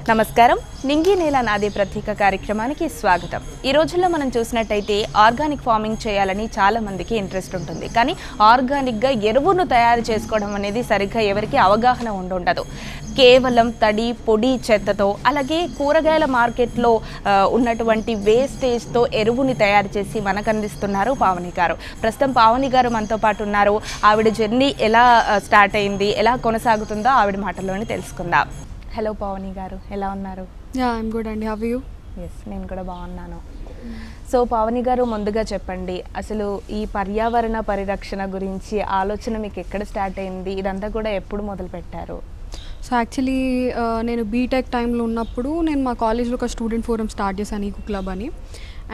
నమస్కారం. నింగి నేల నాదే ప్రత్యేక కార్యక్రమానికి స్వాగతం. ఈ రోజుల్లో మనం చూసినట్టయితే ఆర్గానిక్ ఫార్మింగ్ చేయాలని చాలా మందికి ఇంట్రెస్ట్ ఉంటుంది. కానీ ఆర్గానిక్గా ఎరువును తయారు చేసుకోవడం అనేది సరిగ్గా ఎవరికి అవగాహన ఉండదు. కేవలం తడి పొడి చెత్తతో అలాగే కూరగాయల మార్కెట్లో ఉన్నటువంటి వేస్టేజ్తో ఎరువుని తయారు చేసి మనకు అందిస్తున్నారు పావని గారు. ప్రస్తుతం పావని గారు మనతో పాటు ఉన్నారు. ఆవిడ జర్నీ ఎలా స్టార్ట్ అయింది, ఎలా కొనసాగుతుందో ఆవిడ మాటల్లోనే తెలుసుకుందాం. హలో పావని గారు, ఎలా ఉన్నారు? ఐఎమ్ గుడ్ అండి. How are you? ఎస్, నేను కూడా బాగున్నాను. సో పావని గారు, ముందుగా చెప్పండి, అసలు ఈ పర్యావరణ పరిరక్షణ గురించి ఆలోచన మీకు ఎక్కడ స్టార్ట్ అయింది? ఇదంతా కూడా ఎప్పుడు మొదలు పెట్టారు? సో యాక్చువల్లీ నేను బీటెక్ టైంలో ఉన్నప్పుడు నేను మా కాలేజ్లో ఒక స్టూడెంట్ ఫోరం స్టార్ట్ చేశాను, ఈకో క్లబ్ అని.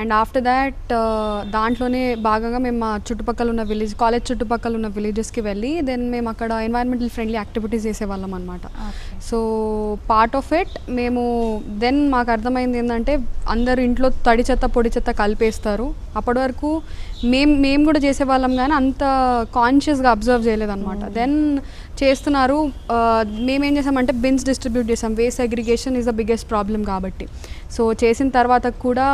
అండ్ ఆఫ్టర్ దాట్ దాంట్లోనే భాగంగా మేము మా చుట్టుపక్కల ఉన్న కాలేజ్ చుట్టుపక్కల ఉన్న విలేజెస్కి వెళ్ళి దెన్ మేము అక్కడ ఎన్వైరన్మెంటల్ ఫ్రెండ్లీ యాక్టివిటీస్ చేసేవాళ్ళం అనమాట. సో పార్ట్ ఆఫ్ ఇట్ మేము దెన్ మాకు అర్థమైంది ఏంటంటే అందరు ఇంట్లో తడి చెత్త పొడి చెత్త కలిపేస్తారు. అప్పటి వరకు మేము కూడా చేసేవాళ్ళం కానీ అంత కాన్షియస్గా అబ్జర్వ్ చేయలేదన్నమాట. దెన్ చేస్తున్నారు. మేమేం చేసామంటే బిన్స్ డిస్ట్రిబ్యూట్ చేసాం. Waste segregation is the biggest problem కాబట్టి. సో చేసిన తర్వాత కూడా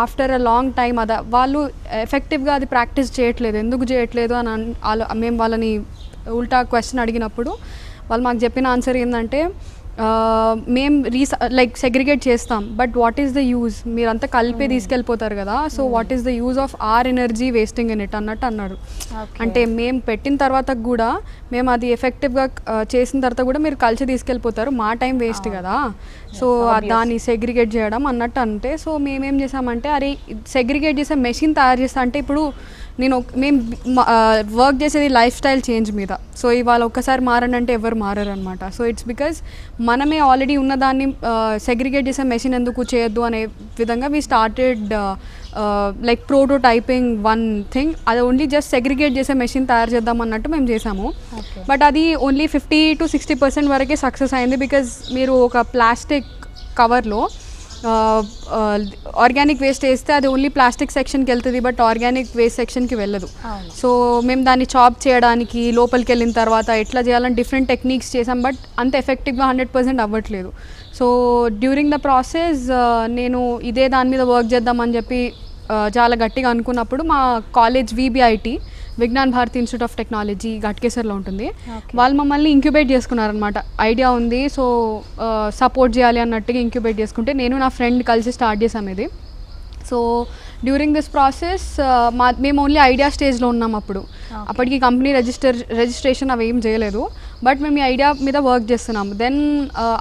ఆఫ్టర్ అ లాంగ్ టైమ్ వాళ్ళు ఎఫెక్టివ్గా అది ప్రాక్టీస్ చేయట్లేదు. ఎందుకు చేయట్లేదు అని మేము వాళ్ళని ఉల్టా క్వశ్చన్ అడిగినప్పుడు వాళ్ళు మాకు చెప్పిన ఆన్సర్ ఏంటంటే మేము సెగ్రిగేట్ చేస్తాం, but what is the use? మీరంతా కలిపే తీసుకెళ్ళిపోతారు కదా, so what is the use of our energy wasting in it అన్నట్టు అన్నారు. అంటే మేము పెట్టిన తర్వాత కూడా మేము అది ఎఫెక్టివ్గా చేసిన తర్వాత కూడా మీరు కలిసి తీసుకెళ్ళిపోతారు, మా టైం వేస్ట్ కదా, సో దాన్ని సెగ్రిగేట్ చేయడం అన్నట్టు అంటే. సో మేమేం చేసామంటే అరే సెగ్రిగేట్ చేసే మెషిన్ తయారు చేస్తా అంటే ఇప్పుడు మేము వర్క్ చేసేది లైఫ్ స్టైల్ చేంజ్ మీద. సో ఇవాళ ఒక్కసారి మారనంటే ఎవరు మారరు అనమాట. సో ఇట్స్ బికాజ్ మనమే ఆల్రెడీ ఉన్నదాన్ని సెగ్రిగేట్ చేసే మెషిన్ ఎందుకు చేయొద్దు అనే విధంగా we started like prototyping one thing. అది ఓన్లీ జస్ట్ సెగ్రిగేట్ చేసే మెషిన్ తయారు చేద్దాం అన్నట్టు మేము చేసాము. బట్ అది ఓన్లీ 50 to 60% వరకే సక్సెస్ అయింది. బికాజ్ మీరు ఒక ప్లాస్టిక్ కవర్లో ఆర్గానిక్ వేస్ట్ వేస్తే అది ఓన్లీ ప్లాస్టిక్ సెక్షన్కి వెళ్తుంది, బట్ ఆర్గానిక్ వేస్ట్ సెక్షన్కి వెళ్ళదు. సో మేము దాన్ని చాప్ చేయడానికి లోపలికి వెళ్ళిన తర్వాత ఎట్లా చేయాలని డిఫరెంట్ టెక్నిక్స్ చేసాం, బట్ అంత ఎఫెక్టివ్గా 100% అవ్వట్లేదు. సో డ్యూరింగ్ ద ప్రాసెస్ నేను ఇదే దాని మీద వర్క్ చేద్దామని చెప్పి చాలా గట్టిగా అనుకున్నప్పుడు మా college VBIT, Vignan Bharathi institute of technology, ఘట్కేసర్లో ఉంటుంది. వాళ్ళు మమ్మల్ని ఇంక్యుబేట్ చేసుకున్నారనమాట. ఐడియా ఉంది, సో సపోర్ట్ చేయాలి అన్నట్టుగా ఇంక్యుబేట్ చేసుకుంటే నేను నా ఫ్రెండ్ కలిసి స్టార్ట్ చేసాం ఇది. సో డ్యూరింగ్ దిస్ ప్రాసెస్ మేము ఓన్లీ ఐడియా స్టేజ్లో ఉన్నాం అప్పుడు. అప్పటికి కంపెనీ రిజిస్ట్రేషన్ అవి ఏం చేయలేదు, బట్ మేము ఈ ఐడియా మీద వర్క్ చేస్తున్నాము. దెన్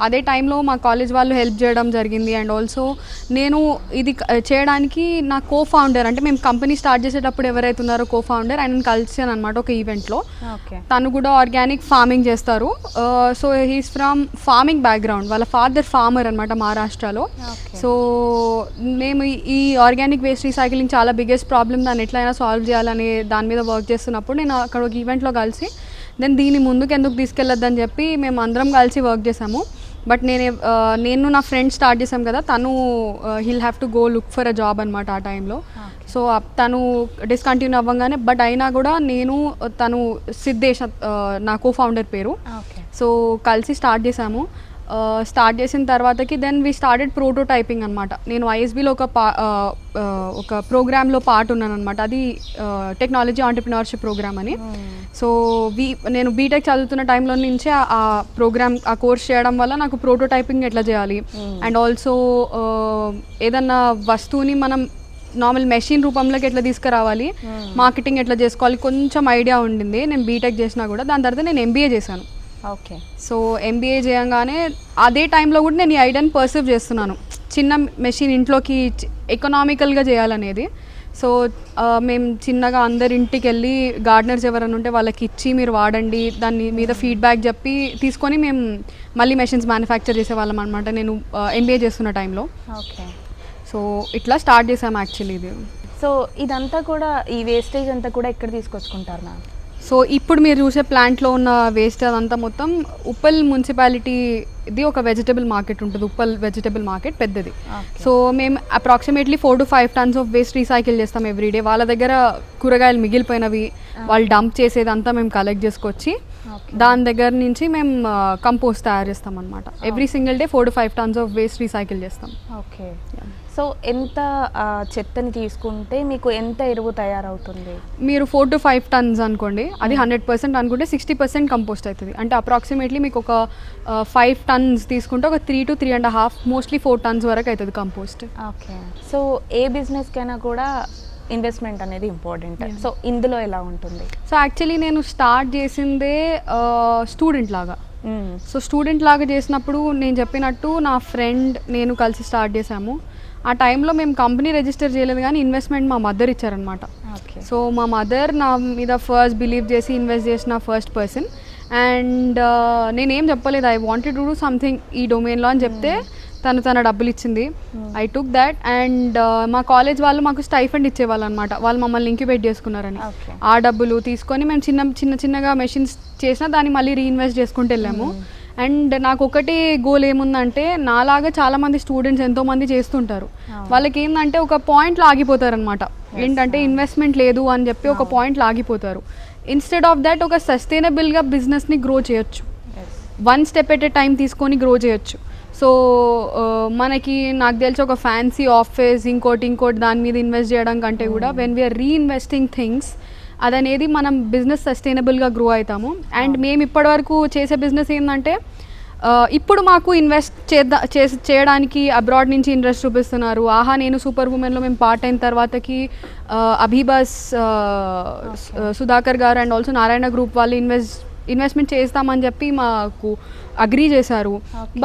అదే టైంలో మా కాలేజ్ వాళ్ళు హెల్ప్ చేయడం జరిగింది. అండ్ ఆల్సో నేను ఇది చేయడానికి నా కో-ఫౌండర్, అంటే మేము కంపెనీ స్టార్ట్ చేసేటప్పుడు ఎవరైతే ఉన్నారో కో-ఫౌండర్, ఆయన కలిసాను అనమాట ఒక ఈవెంట్లో. తను కూడా ఆర్గానిక్ ఫార్మింగ్ చేస్తారు. So he's from farming background, వాళ్ళ ఫాదర్ ఫార్మర్ అనమాట మహారాష్ట్రలో. సో మేము ఈ ఆర్గానిక్ వేస్ట్ రీసైక్లింగ్ చాలా బిగ్గెస్ట్ ప్రాబ్లమ్, దాన్ని ఎట్లయినా సాల్వ్ చేయాలని దాని మీద వర్క్ చేస్తున్నప్పుడు నేను అక్కడ ఒక ఈవెంట్లో కలిసి దెన్ దీన్ని ముందుకు ఎందుకు తీసుకెళ్ళొద్దని చెప్పి మేము అందరం కలిసి వర్క్ చేసాము. బట్ నేను నా ఫ్రెండ్ స్టార్ట్ చేసాం కదా, తను he'll have to go look for a job అనమాట ఆ టైంలో. సో తను డిస్కంటిన్యూ అవ్వగానే, బట్ అయినా కూడా తను సిద్ధేష్ నా కో-ఫౌండర్ పేరు. సో కలిసి స్టార్ట్ చేసాము. స్టార్ట్ చేసిన తర్వాతకి దెన్ వీ స్టార్టెడ్ ప్రోటోటైపింగ్ అనమాట. నేను ISBలో ఒక ప్రోగ్రాంలో పార్ట్ ఉన్నాను అనమాట. అది టెక్నాలజీ ఆంటర్ప్రినర్షిప్ ప్రోగ్రామ్ అని. సో నేను బీటెక్ చదువుతున్న టైంలో నుంచే ఆ కోర్స్ చేయడం వల్ల నాకు ప్రోటోటైపింగ్ ఎట్లా చేయాలి, అండ్ ఆల్సో ఏదన్నా వస్తువుని మనం నార్మల్ మెషిన్ రూపంలోకి ఎట్లా తీసుకురావాలి, మార్కెటింగ్ ఎట్లా చేసుకోవాలి, కొంచెం ఐడియా ఉండింది నేను బీటెక్ చేసినా కూడా. దాని తర్వాత నేను MBA చేశాను. ఓకే. సో MBA చేయగానే అదే టైంలో కూడా నేను ఈ ఐడియాని పర్సీవ్ చేస్తున్నాను, చిన్న మెషిన్ ఇంట్లోకి ఎకనామికల్గా చేయాలనేది. సో మేము చిన్నగా అందరి ఇంటికి వెళ్ళి గార్డెనర్స్ ఎవరైనా ఉంటే వాళ్ళకి ఇచ్చి మీరు వాడండి, దాని మీద ఫీడ్బ్యాక్ చెప్పి తీసుకొని మేము మళ్ళీ మెషిన్స్ మ్యానుఫ్యాక్చర్ చేసేవాళ్ళం అనమాట నేను MBA చేస్తున్న టైంలో. ఓకే. సో ఇట్లా స్టార్ట్ చేసాము యాక్చువల్లీ ఇది. సో ఇదంతా కూడా, ఈ వేస్టేజ్ అంతా కూడా ఎక్కడ తీసుకొచ్చుకుంటారు మ్యామ్? సో ఇప్పుడు మీరు చూసే ప్లాంట్లో ఉన్న వేస్ట్ అదంతా మొత్తం ఉప్పల్ మున్సిపాలిటీది ఒక వెజిటబుల్ మార్కెట్ ఉంటుంది, ఉప్పల్ వెజిటబుల్ మార్కెట్ పెద్దది. సో మేము approximately 4 to 5 tons of waste recycle చేస్తాం ఎవ్రీడే. వాళ్ళ దగ్గర కూరగాయలు మిగిలిపోయినవి వాళ్ళు డంప్ చేసేదంతా మేము కలెక్ట్ చేసుకొచ్చి దాని దగ్గర నుంచి మేము కంపోస్ట్ తయారు చేస్తాం అనమాట. Every single day 4 to 5 tons of waste recycle చేస్తాం. ఓకే. సో ఎంత చెత్తని తీసుకుంటే మీకు ఎంత ఎరువు తయారవుతుంది? మీరు 4 to 5 tons అనుకోండి, అది 100% అనుకుంటే 60% కంపోస్ట్ అవుతుంది. అంటే అప్రాక్సిమేట్లీ మీకు ఒక 5 tons తీసుకుంటే ఒక 3 to 3.5 మోస్ట్లీ 4 tons వరకు అవుతుంది కంపోస్ట్. ఓకే. సో ఏ బిజినెస్కైనా కూడా ఇన్వెస్ట్మెంట్ అనేది ఇంపార్టెంట్. సో ఇందులో ఎలా ఉంటుంది? సో యాక్చువల్లీ నేను స్టార్ట్ చేసిందే స్టూడెంట్ లాగా. సో స్టూడెంట్ లాగా చేసినప్పుడు నేను చెప్పినట్టు నా ఫ్రెండ్ నేను కలిసి స్టార్ట్ చేసాము. ఆ టైంలో మేము కంపెనీ రిజిస్టర్ చేయలేదు, కానీ ఇన్వెస్ట్మెంట్ మా మదర్ ఇచ్చారనమాట. సో మా మదర్ నా మీద ఫస్ట్ బిలీవ్ చేసి ఇన్వెస్ట్ చేసిన ఫస్ట్ పర్సన్. అండ్ నేనేం చెప్పలేదు, I wanted to do something ఈ డొమైన్లో అని చెప్తే తన డబ్బులు ఇచ్చింది. I took that. అండ్ మా కాలేజ్ వాళ్ళు మాకు స్టైఫండ్ ఇచ్చేవాళ్ళు అనమాట, వాళ్ళు మమ్మల్ని ఇంక్యుబేట్ చేసుకున్నారని. ఆ డబ్బులు తీసుకొని మేము చిన్నగా మెషిన్స్ చేసినా దాన్ని మళ్ళీ రీఇన్వెస్ట్ చేసుకుంటూ వెళ్ళాము. అండ్ నాకు ఒకటి గోల్ ఏముందంటే, నాలాగా చాలామంది స్టూడెంట్స్ ఎంతోమంది చేస్తుంటారు, వాళ్ళకి ఏంటంటే ఒక పాయింట్లో ఆగిపోతారు అనమాట. ఏంటంటే ఇన్వెస్ట్మెంట్ లేదు అని చెప్పి ఒక పాయింట్లో ఆగిపోతారు. ఇన్స్టెడ్ ఆఫ్ దాట్ ఒక సస్టైనబుల్గా బిజినెస్ని గ్రో చేయొచ్చు, 1 step at a time తీసుకొని గ్రో చేయొచ్చు. సో మనకి నాకు తెలిసి ఒక ఫ్యాన్సీ ఆఫీస్ ఇంకోటి దాని మీద ఇన్వెస్ట్ చేయడం కంటే కూడా వెన్ వీఆర్ రీఇన్వెస్టింగ్ థింగ్స్ అదనేది మనం బిజినెస్ సస్టైనబుల్గా గ్రో అవుతాము. అండ్ మేము ఇప్పటివరకు చేసే బిజినెస్ ఏంటంటే, ఇప్పుడు మాకు ఇన్వెస్ట్ చేయడానికి అబ్రాడ్ నుంచి ఇంట్రెస్ట్ చూపిస్తున్నారు. ఆహా నేను సూపర్ ఉమెన్లో మేము పార్ట్ అయిన తర్వాతకి అభిబాస్ సుధాకర్ గారు అండ్ ఆల్సో నారాయణ గ్రూప్ వాళ్ళు ఇన్వెస్ట్మెంట్ చేస్తామని చెప్పి మాకు అగ్రీ చేశారు.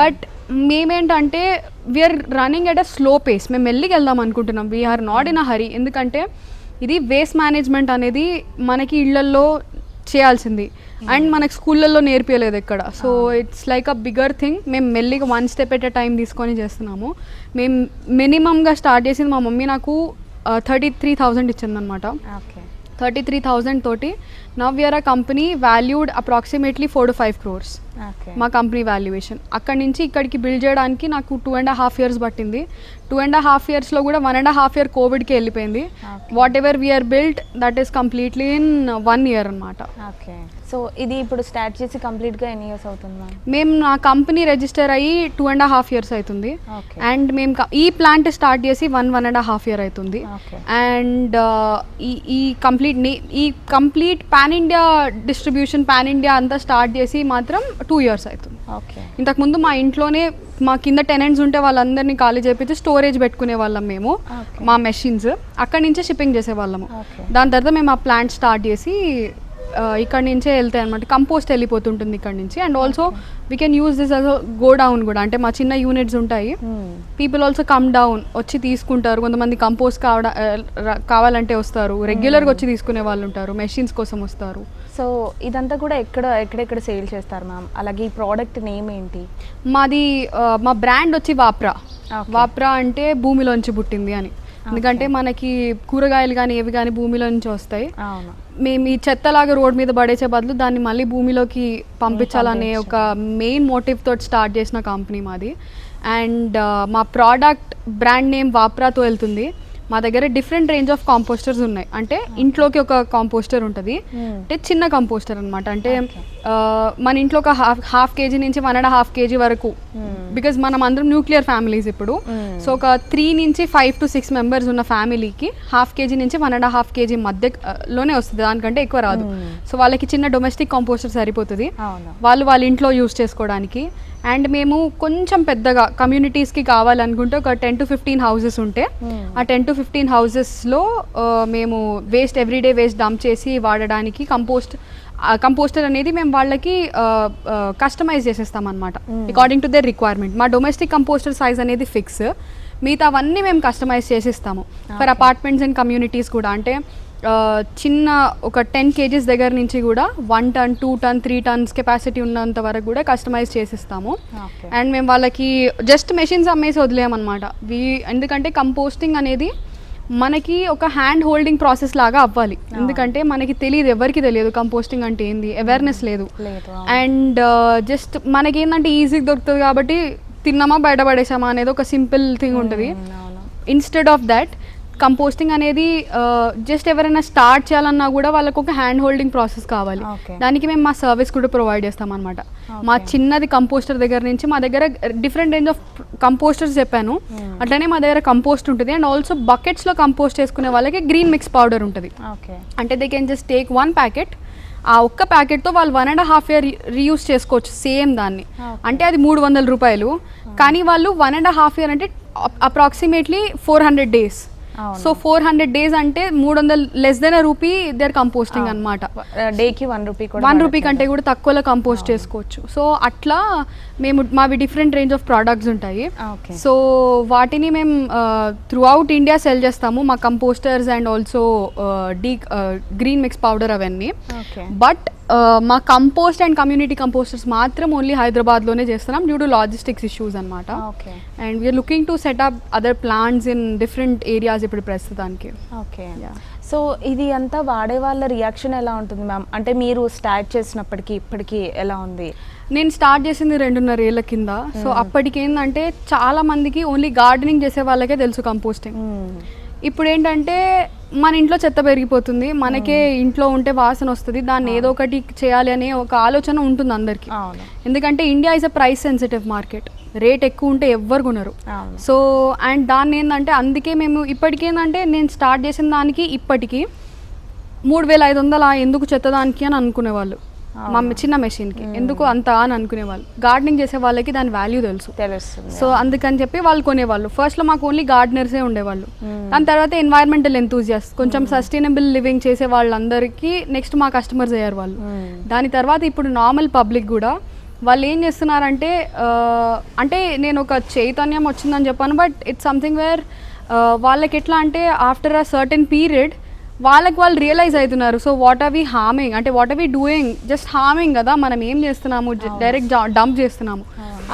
బట్ మేమేంటంటే we're running at a slow pace. మేము మెల్లికి వెళ్దాం అనుకుంటున్నాం, we're not in a hurry. ఎందుకంటే ఇది వేస్ట్ మేనేజ్మెంట్ అనేది మనకి ఇళ్లల్లో చేయాల్సింది అండ్ మనకి స్కూళ్ళల్లో నేర్పించలేదు ఎక్కడ. So it's like a bigger thing. మేము మెల్లిగా 1 step at a time తీసుకొని చేస్తున్నాము. మేము మినిమంగా స్టార్ట్ చేసింది, మా మమ్మీ నాకు 33,000 ఇచ్చిందనమాట. 33,000 తోటి now we're a company valued approximately 4 to 5 crores మా కంపెనీ వాల్యుయేషన్. అక్కడి నుంచి ఇక్కడికి బిల్డ్ చేయడానికి నాకు 2.5 years పట్టింది. 2.5 yearsలో కూడా 1.5 year కోవిడ్కి వెళ్ళిపోయింది. Whatever we're built that is completely in 1 year అనమాట. ఓకే. సో ఇది ఇప్పుడు స్టార్ట్ చేసి కంప్లీట్గా ఎన్ని ఇయర్స్ అవుతుంది? మేము నా కంపెనీ రిజిస్టర్ అయ్యి 2.5 years అవుతుంది. అండ్ మేము ఈ ప్లాంట్ స్టార్ట్ చేసి 1.5 year అవుతుంది. అండ్ ఈ complete pan India distribution pan India అంతా స్టార్ట్ చేసి మాత్రం 2 years అవుతుంది. ఇంతకుముందు మా ఇంట్లోనే మా కింద టెనెంట్స్ ఉంటే వాళ్ళందరినీ ఖాళీ చేపించి స్టోరేజ్ పెట్టుకునే వాళ్ళం మేము, మా మెషిన్స్ అక్కడి నుంచే షిప్పింగ్ చేసేవాళ్ళము. దాని తర్వాత మేము ఆ ప్లాంట్ స్టార్ట్ చేసి ఇక్కడ నుంచే వెళ్తాయి అనమాట. కంపోస్ట్ వెళ్ళిపోతుంటుంది ఇక్కడ నుంచి. And also we can use this as godown కూడా, అంటే మా చిన్న యూనిట్స్ ఉంటాయి, పీపుల్ ఆల్సో కమ్ డౌన్ వచ్చి తీసుకుంటారు. కొంతమంది కంపోస్ట్ కావాలంటే వస్తారు, రెగ్యులర్గా వచ్చి తీసుకునే వాళ్ళు ఉంటారు, మెషిన్స్ కోసం వస్తారు. సో ఇదంతా కూడా ఎక్కడెక్కడ సేల్ చేస్తారు మ్యామ్? అలాగే ఈ ప్రోడక్ట్ నేమ్ ఏంటి? మాది మా బ్రాండ్ వచ్చి వాప్రా. వాప్రా అంటే భూమిలోంచి పుట్టింది అని. ఎందుకంటే మనకి కూరగాయలు కానీ ఏవి కానీ భూమిలో నుంచి వస్తాయి. మేము ఈ చెత్తలాగా రోడ్ మీద పడేసే బదులు దాన్ని మళ్ళీ భూమిలోకి పంపించాలనే ఒక మెయిన్ మోటివ్ తోటి స్టార్ట్ చేసిన కంపెనీ మాది. అండ్ మా ప్రోడక్ట్ బ్రాండ్ నేమ్ వాప్రాతో వెళ్తుంది. మా దగ్గర డిఫరెంట్ రేంజ్ ఆఫ్ కాంపోస్టర్స్ ఉన్నాయి. అంటే ఇంట్లోకి ఒక కాంపోస్టర్ ఉంటుంది, అంటే చిన్న కాంపోస్టర్ అనమాట. అంటే మన ఇంట్లో ఒక హాఫ్ కేజీ నుంచి 1.5 kg వరకు, బికాజ్ మనం అందరం న్యూక్లియర్ ఫ్యామిలీస్ ఇప్పుడు. సో ఒక 3 నుంచి 5 to 6 members ఉన్న ఫ్యామిలీకి 1/2 kg నుంచి 1.5 kg మధ్యలోనే వస్తుంది, దానికంటే ఎక్కువ రాదు. సో వాళ్ళకి చిన్న డొమెస్టిక్ కాంపోస్టర్ సరిపోతుంది, వాళ్ళ ఇంట్లో యూస్ చేసుకోవడానికి. అండ్ మేము కొంచెం పెద్దగా కమ్యూనిటీస్కి కావాలనుకుంటే ఒక 10 to 15 houses ఉంటే ఆ 10 to 15 houses-లో మేము ఎవ్రీడే వేస్ట్ డంప్ చేసి వాడడానికి కంపోస్టర్ అనేది మేము వాళ్ళకి కస్టమైజ్ చేసేస్తాం అనమాట, అకార్డింగ్ టు దేర్ రిక్వైర్మెంట్. మా డొమెస్టిక్ కంపోస్టర్ సైజ్ అనేది ఫిక్స్, మిగతా అవన్నీ మేము కస్టమైజ్ చేసిస్తాము ఫర్ అపార్ట్మెంట్స్ అండ్ కమ్యూనిటీస్ కూడా. అంటే చిన్న ఒక 10 kgs దగ్గర నుంచి కూడా 1 ton, 2 ton, 3 tons కెపాసిటీ ఉన్నంత వరకు కూడా కస్టమైజ్ చేసిస్తాము. అండ్ మేము వాళ్ళకి జస్ట్ మెషిన్స్ అమ్మేసి వదిలేయమన్నమాట. ఎందుకంటే కంపోస్టింగ్ అనేది మనకి ఒక హ్యాండ్ హోల్డింగ్ ప్రాసెస్ లాగా అవ్వాలి. ఎందుకంటే మనకి తెలియదు, ఎవరికి తెలియదు కంపోస్టింగ్ అంటే ఏంది, అవేర్నెస్ లేదు. అండ్ జస్ట్ మనకేంటంటే ఈజీగా దొరుకుతుంది కాబట్టి తిన్నామా బయటపడేసామా అనేది ఒక సింపుల్ థింగ్ ఉంటుంది. ఇన్స్టెడ్ ఆఫ్ దాట్ కంపోస్టింగ్ అనేది జస్ట్ ఎవరైనా స్టార్ట్ చేయాలన్నా కూడా వాళ్ళకు ఒక హ్యాండ్ హోల్డింగ్ ప్రాసెస్ కావాలి. దానికి మేము మా సర్వీస్ కూడా ప్రొవైడ్ చేస్తాం అనమాట. మా చిన్నది కంపోస్టర్ దగ్గర నుంచి మా దగ్గర డిఫరెంట్ రేంజ్ ఆఫ్ కంపోస్టర్స్ చెప్పాను, అట్లనే మా దగ్గర కంపోస్ట్ ఉంటుంది. అండ్ ఆల్సో బకెట్స్లో కంపోస్ట్ చేసుకునే వాళ్ళకి గ్రీన్ మిక్స్ పౌడర్ ఉంటుంది. అంటే they can just take 1 packet, ఆ ఒక్క ప్యాకెట్తో వాళ్ళు 1.5 year రీయూస్ చేసుకోవచ్చు సేమ్ దాన్ని. అంటే అది 300 రూపాయలు, కానీ వాళ్ళు 1.5 year అంటే అప్రాక్సిమేట్లీ 400 days. సో 400 days అంటే 300 less than a rupee there composting అనమాట. డేకి 1 రూపీ, 1 రూపీ కంటే కూడా తక్కువలో కంపోస్ట్ చేసుకోవచ్చు. సో అట్లా మేము మావి డిఫరెంట్ రేంజ్ ఆఫ్ ప్రోడక్ట్స్ ఉంటాయి. సో వాటిని మేము త్రూ అవుట్ ఇండియా సెల్ చేస్తాము, మా composters and also green mix powder అవన్నీ. బట్ మా కంపోస్ట్ అండ్ కమ్యూనిటీ కంపోస్టర్స్ మాత్రం ఓన్లీ హైదరాబాద్లోనే చేస్తున్నాం డ్యూ టు లాజిస్టిక్స్ ఇష్యూస్ అనమాట. And we are looking to set up other plants in different areas ఇప్పుడు ప్రస్తుతానికి. ఓకే, సో ఇది అంతా వాడే వాళ్ళ రియాక్షన్ ఎలా ఉంటుంది మ్యామ్? అంటే మీరు స్టార్ట్ చేసినప్పటికీ ఇప్పటికీ ఎలా ఉంది? నేను స్టార్ట్ చేసింది 2.5 ఏళ్ల కింద. సో అప్పటికి ఏంటంటే చాలా మందికి ఓన్లీ గార్డెనింగ్ చేసే వాళ్ళకే తెలుసు కంపోస్టింగ్. ఇప్పుడు ఏంటంటే మన ఇంట్లో చెత్త పెరిగిపోతుంది, మనకే ఇంట్లో ఉంటే వాసన వస్తుంది, దాన్ని ఏదో ఒకటి చేయాలి అనే ఒక ఆలోచన ఉంటుంది అందరికీ. ఎందుకంటే India is a price sensitive market, rate ఎక్కువ ఉంటే ఎవ్వరు కొనరు. సో అండ్ దాన్ని ఏంటంటే అందుకే మేము ఇప్పటికేందంటే నేను స్టార్ట్ చేసిన దానికి ఇప్పటికీ 3,500 ఎందుకు చెత్త దానికి అని అనుకునేవాళ్ళు. మా చిన్న మెషిన్కి ఎందుకు అంత అని అనుకునేవాళ్ళు. గార్డెనింగ్ చేసే వాళ్ళకి దాని వాల్యూ తెలుస్తుంది. సో అందుకని చెప్పి వాళ్ళు కొనేవాళ్ళు. ఫస్ట్లో మాకు ఓన్లీ గార్డెనర్సే ఉండేవాళ్ళు. దాని తర్వాత ఎన్వైర్మెంటల్ ఎంతూజియాస్ట్, కొంచెం సస్టైనబుల్ లివింగ్ చేసే వాళ్ళందరికీ నెక్స్ట్ మా కస్టమర్స్ అయ్యారు వాళ్ళు. దాని తర్వాత ఇప్పుడు నార్మల్ పబ్లిక్ కూడా వాళ్ళు ఏం చేస్తున్నారంటే, అంటే నేను ఒక చైతన్యం వచ్చిందని చెప్పాను, బట్ ఇట్స్ సంథింగ్ వేర్ వాళ్ళకి ఎట్లా అంటే ఆఫ్టర్ అ సర్టెన్ పీరియడ్ వాళ్ళకి వాళ్ళు రియలైజ్ అవుతున్నారు. So what are we harming, అంటే what are we doing, just harming కదా, మనం ఏం చేస్తున్నాము, డైరెక్ట్ డంప్ చేస్తున్నాము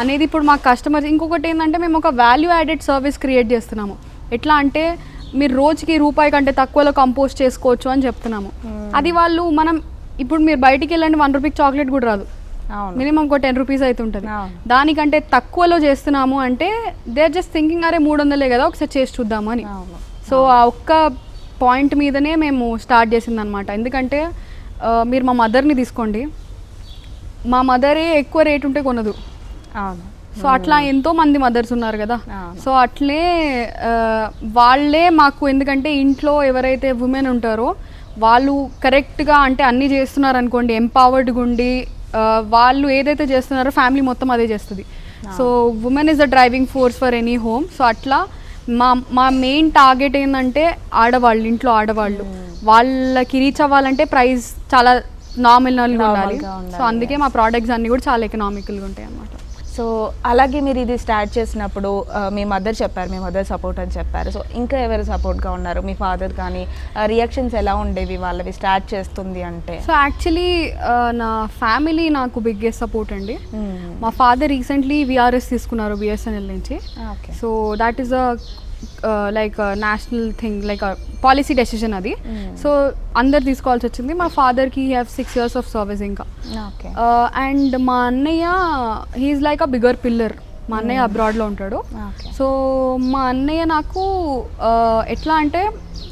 అనేది ఇప్పుడు మా కస్టమర్స్. ఇంకొకటి ఏంటంటే మేము ఒక వాల్యూ యాడెడ్ సర్వీస్ క్రియేట్ చేస్తున్నాము. ఎట్లా అంటే మీరు రోజుకి రూపాయి కంటే తక్కువలో కంపోస్ట్ చేసుకోవచ్చు అని చెప్తున్నాము. అది వాళ్ళు మనం ఇప్పుడు మీరు బయటికి వెళ్ళండి 1 రూపీకి చాక్లెట్ కూడా రాదు, మినిమం ఒక 10 రూపీస్ అయితే ఉంటుంది. దానికంటే తక్కువలో చేస్తున్నాము అంటే దే ఆర్ జస్ట్ థింకింగ్ అరే 300 కదా ఒకసారి చేసి చూద్దాము అని. సో ఆ ఒక్క పాయింట్ మీదనే మేము స్టార్ట్ చేసిందనమాట. ఎందుకంటే మీరు మా మదర్ని తీసుకోండి, మా మదరే ఎక్కువ రేట్ ఉంటే కొనదు. సో అట్లా ఎంతో మంది మదర్స్ ఉన్నారు కదా. సో అట్లే వాళ్ళే మాకు, ఎందుకంటే ఇంట్లో ఎవరైతే ఉమెన్ ఉంటారో వాళ్ళు కరెక్ట్గా అంటే అన్నీ చేస్తున్నారు అనుకోండి, ఎంపవర్డ్గా ఉండి వాళ్ళు ఏదైతే చేస్తున్నారో ఫ్యామిలీ మొత్తం అదే చేస్తుంది. So women is the driving force for any home. So అట్లా మా మెయిన్ టార్గెట్ ఏంటంటే ఆడవాళ్ళు, ఇంట్లో ఆడవాళ్ళు వాళ్ళకి రీచ్ అవ్వాలంటే ప్రైస్ చాలా నామినల్గా ఉండాలి. సో అందుకే మా ప్రోడక్ట్స్ అన్నీ కూడా చాలా ఎకనామికల్గా ఉంటాయి అన్నమాట. సో అలాగే మీరు ఇది స్టార్ట్ చేసినప్పుడు మీ మదర్ చెప్పారు, మీ మదర్ సపోర్ట్ అని చెప్పారు. సో ఇంకా ఎవరు సపోర్ట్గా ఉన్నారు? మీ ఫాదర్ కానీ రియాక్షన్స్ ఎలా ఉండేవి వాళ్ళవి స్టార్ట్ చేస్తుంది అంటే? సో యాక్చువల్లీ నా ఫ్యామిలీ నాకు బిగ్గెస్ట్ సపోర్ట్ అండి. మా ఫాదర్ రీసెంట్లీ విఆర్ఎస్ తీసుకున్నారు బిఎస్ఎన్ఎల్ నుంచి. So that is a like national thing, like policy decision అది. సో అందరు తీసుకోవాల్సి వచ్చింది. మా ఫాదర్కి హ్యావ్ 6 years ఆఫ్ సర్వీస్ ఇంకా. అండ్ మా అన్నయ్య he's like a bigger pillar. మా అన్నయ్య అబ్రాడ్లో ఉంటాడు. సో మా అన్నయ్య నాకు ఎట్లా అంటే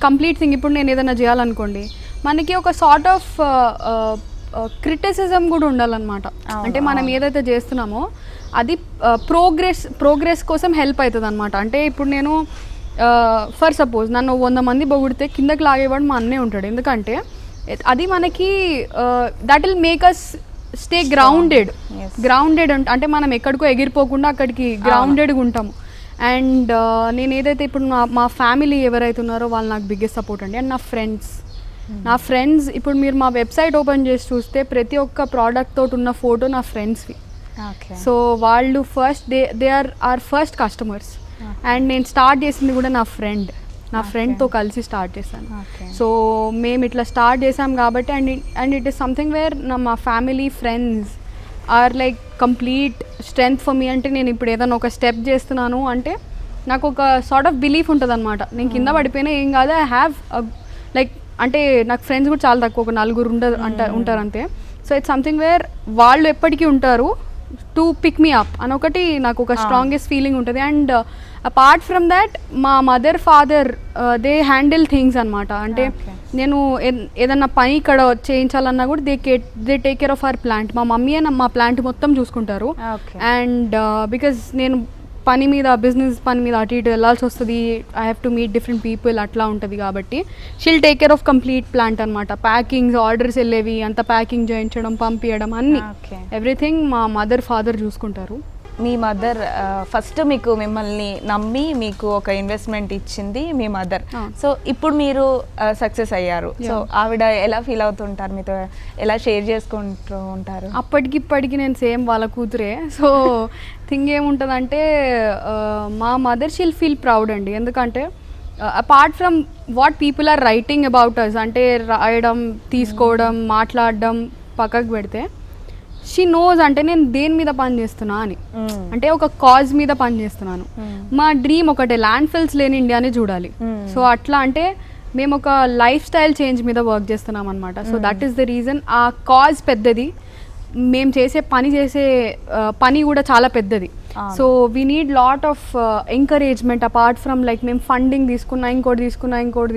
కంప్లీట్ థింగ్, ఇప్పుడు నేను ఏదైనా చేయాలనుకోండి మనకి ఒక సార్ట్ ఆఫ్ క్రిటిసిజం కూడా ఉండాలన్నమాట. అంటే మనం ఏదైతే చేస్తున్నామో అది ప్రోగ్రెస్ కోసం హెల్ప్ అవుతుంది అనమాట. అంటే ఇప్పుడు నేను ఫర్ సపోజ్ నన్ను 100 మంది పొగిడితే కిందకి లాగేవాడు మా అన్నే ఉంటాడు. ఎందుకంటే అది మనకి that will make us stay grounded అంటే మనం ఎక్కడికో ఎగిరిపోకుండా అక్కడికి గ్రౌండెడ్గా ఉంటాము. అండ్ నేను ఏదైతే ఇప్పుడు మా ఫ్యామిలీ ఎవరైతే ఉన్నారో వాళ్ళు నాకు బిగ్గెస్ట్ సపోర్ట్ అండి. అండ్ నా ఫ్రెండ్స్ ఇప్పుడు మీరు మా వెబ్సైట్ ఓపెన్ చేసి చూస్తే ప్రతి ఒక్క ప్రోడక్ట్ తోటి ఉన్న ఫోటో నా ఫ్రెండ్స్వి. సో వాళ్ళు first they are first customers. And నేను స్టార్ట్ చేసింది కూడా నా ఫ్రెండ్తో కలిసి స్టార్ట్ చేశాను. సో మేము ఇట్లా స్టార్ట్ చేసాం కాబట్టి and it is something where మా family friends are like complete strength for me. అంటే నేను ఇప్పుడు ఏదైనా ఒక స్టెప్ చేస్తున్నాను అంటే నాకు ఒక సార్ట్ ఆఫ్ బిలీఫ్ ఉంటుంది అనమాట. నేను కింద పడిపోయినా ఏం కాదు, ఐ హ్యావ్ లైక్ అంటే నాకు ఫ్రెండ్స్ కూడా చాలా తక్కువ, ఒక 4 ఉంటారు అంతే. సో ఇట్స్ సంథింగ్ వేర్ వాళ్ళు ఎప్పటికీ ఉంటారు, టు పిక్ మీ అప్ అని ఒకటి నాకు ఒక స్ట్రాంగెస్ట్ ఫీలింగ్ ఉంటుంది. అండ్ అపార్ట్ ఫ్రమ్ దాట్ మా mother father they handle things అనమాట. అంటే నేను ఏదన్నా పని ఇక్కడ చేయించాలన్నా కూడా they take care of our plant. మా మమ్మీ మా ప్లాంట్ మొత్తం చూసుకుంటారు. అండ్ బికాజ్ నేను పని మీద బిజినెస్ పని మీద అటు ఇటు వెళ్ళాల్సి వస్తుంది, I have to meet different people అట్లా ఉంటుంది కాబట్టి she'll take care of complete plant అనమాట. ప్యాకింగ్స్ ఆర్డర్స్ వెళ్ళేవి అంత ప్యాకింగ్ చేయించడం పంపించడం అన్ని ఎవ్రీథింగ్ మా మదర్ ఫాదర్ చూసుకుంటారు. మీ మదర్ ఫస్ట్ మిమ్మల్ని నమ్మి మీకు ఒక ఇన్వెస్ట్మెంట్ ఇచ్చింది మీ మదర్. సో ఇప్పుడు మీరు సక్సెస్ అయ్యారు. సో ఆవిడ ఎలా ఫీల్ అవుతుంటారు, మీతో ఎలా షేర్ చేసుకుంటూ ఉంటారు? అప్పటికిప్పటికి నేను సేమ్ వాళ్ళ కూతురే. సో థింగ్ ఏముంటుందంటే మా మదర్ షీల్ ఫీల్ ప్రౌడ్ అండి. ఎందుకంటే apart from what people are writing about us, అంటే రాయడం తీసుకోవడం మాట్లాడడం పక్కకు పెడితే, షీ నోస్ అంటే నేను దేని మీద పని చేస్తున్నా అని, అంటే ఒక కాజ్ మీద పని చేస్తున్నాను. మా డ్రీమ్ ఒకటే, ల్యాండ్ ఫిల్స్ లేని ఇండియాని చూడాలి. సో అట్లా అంటే మేము ఒక లైఫ్ స్టైల్ చేంజ్ మీద వర్క్ చేస్తున్నాం అనమాట. So that is the reason. ఆ కాజ్ పెద్దది, మేము చేసే పని కూడా చాలా పెద్దది. So we need lot of encouragement apart from like మేము ఫండింగ్ ఇంకోటి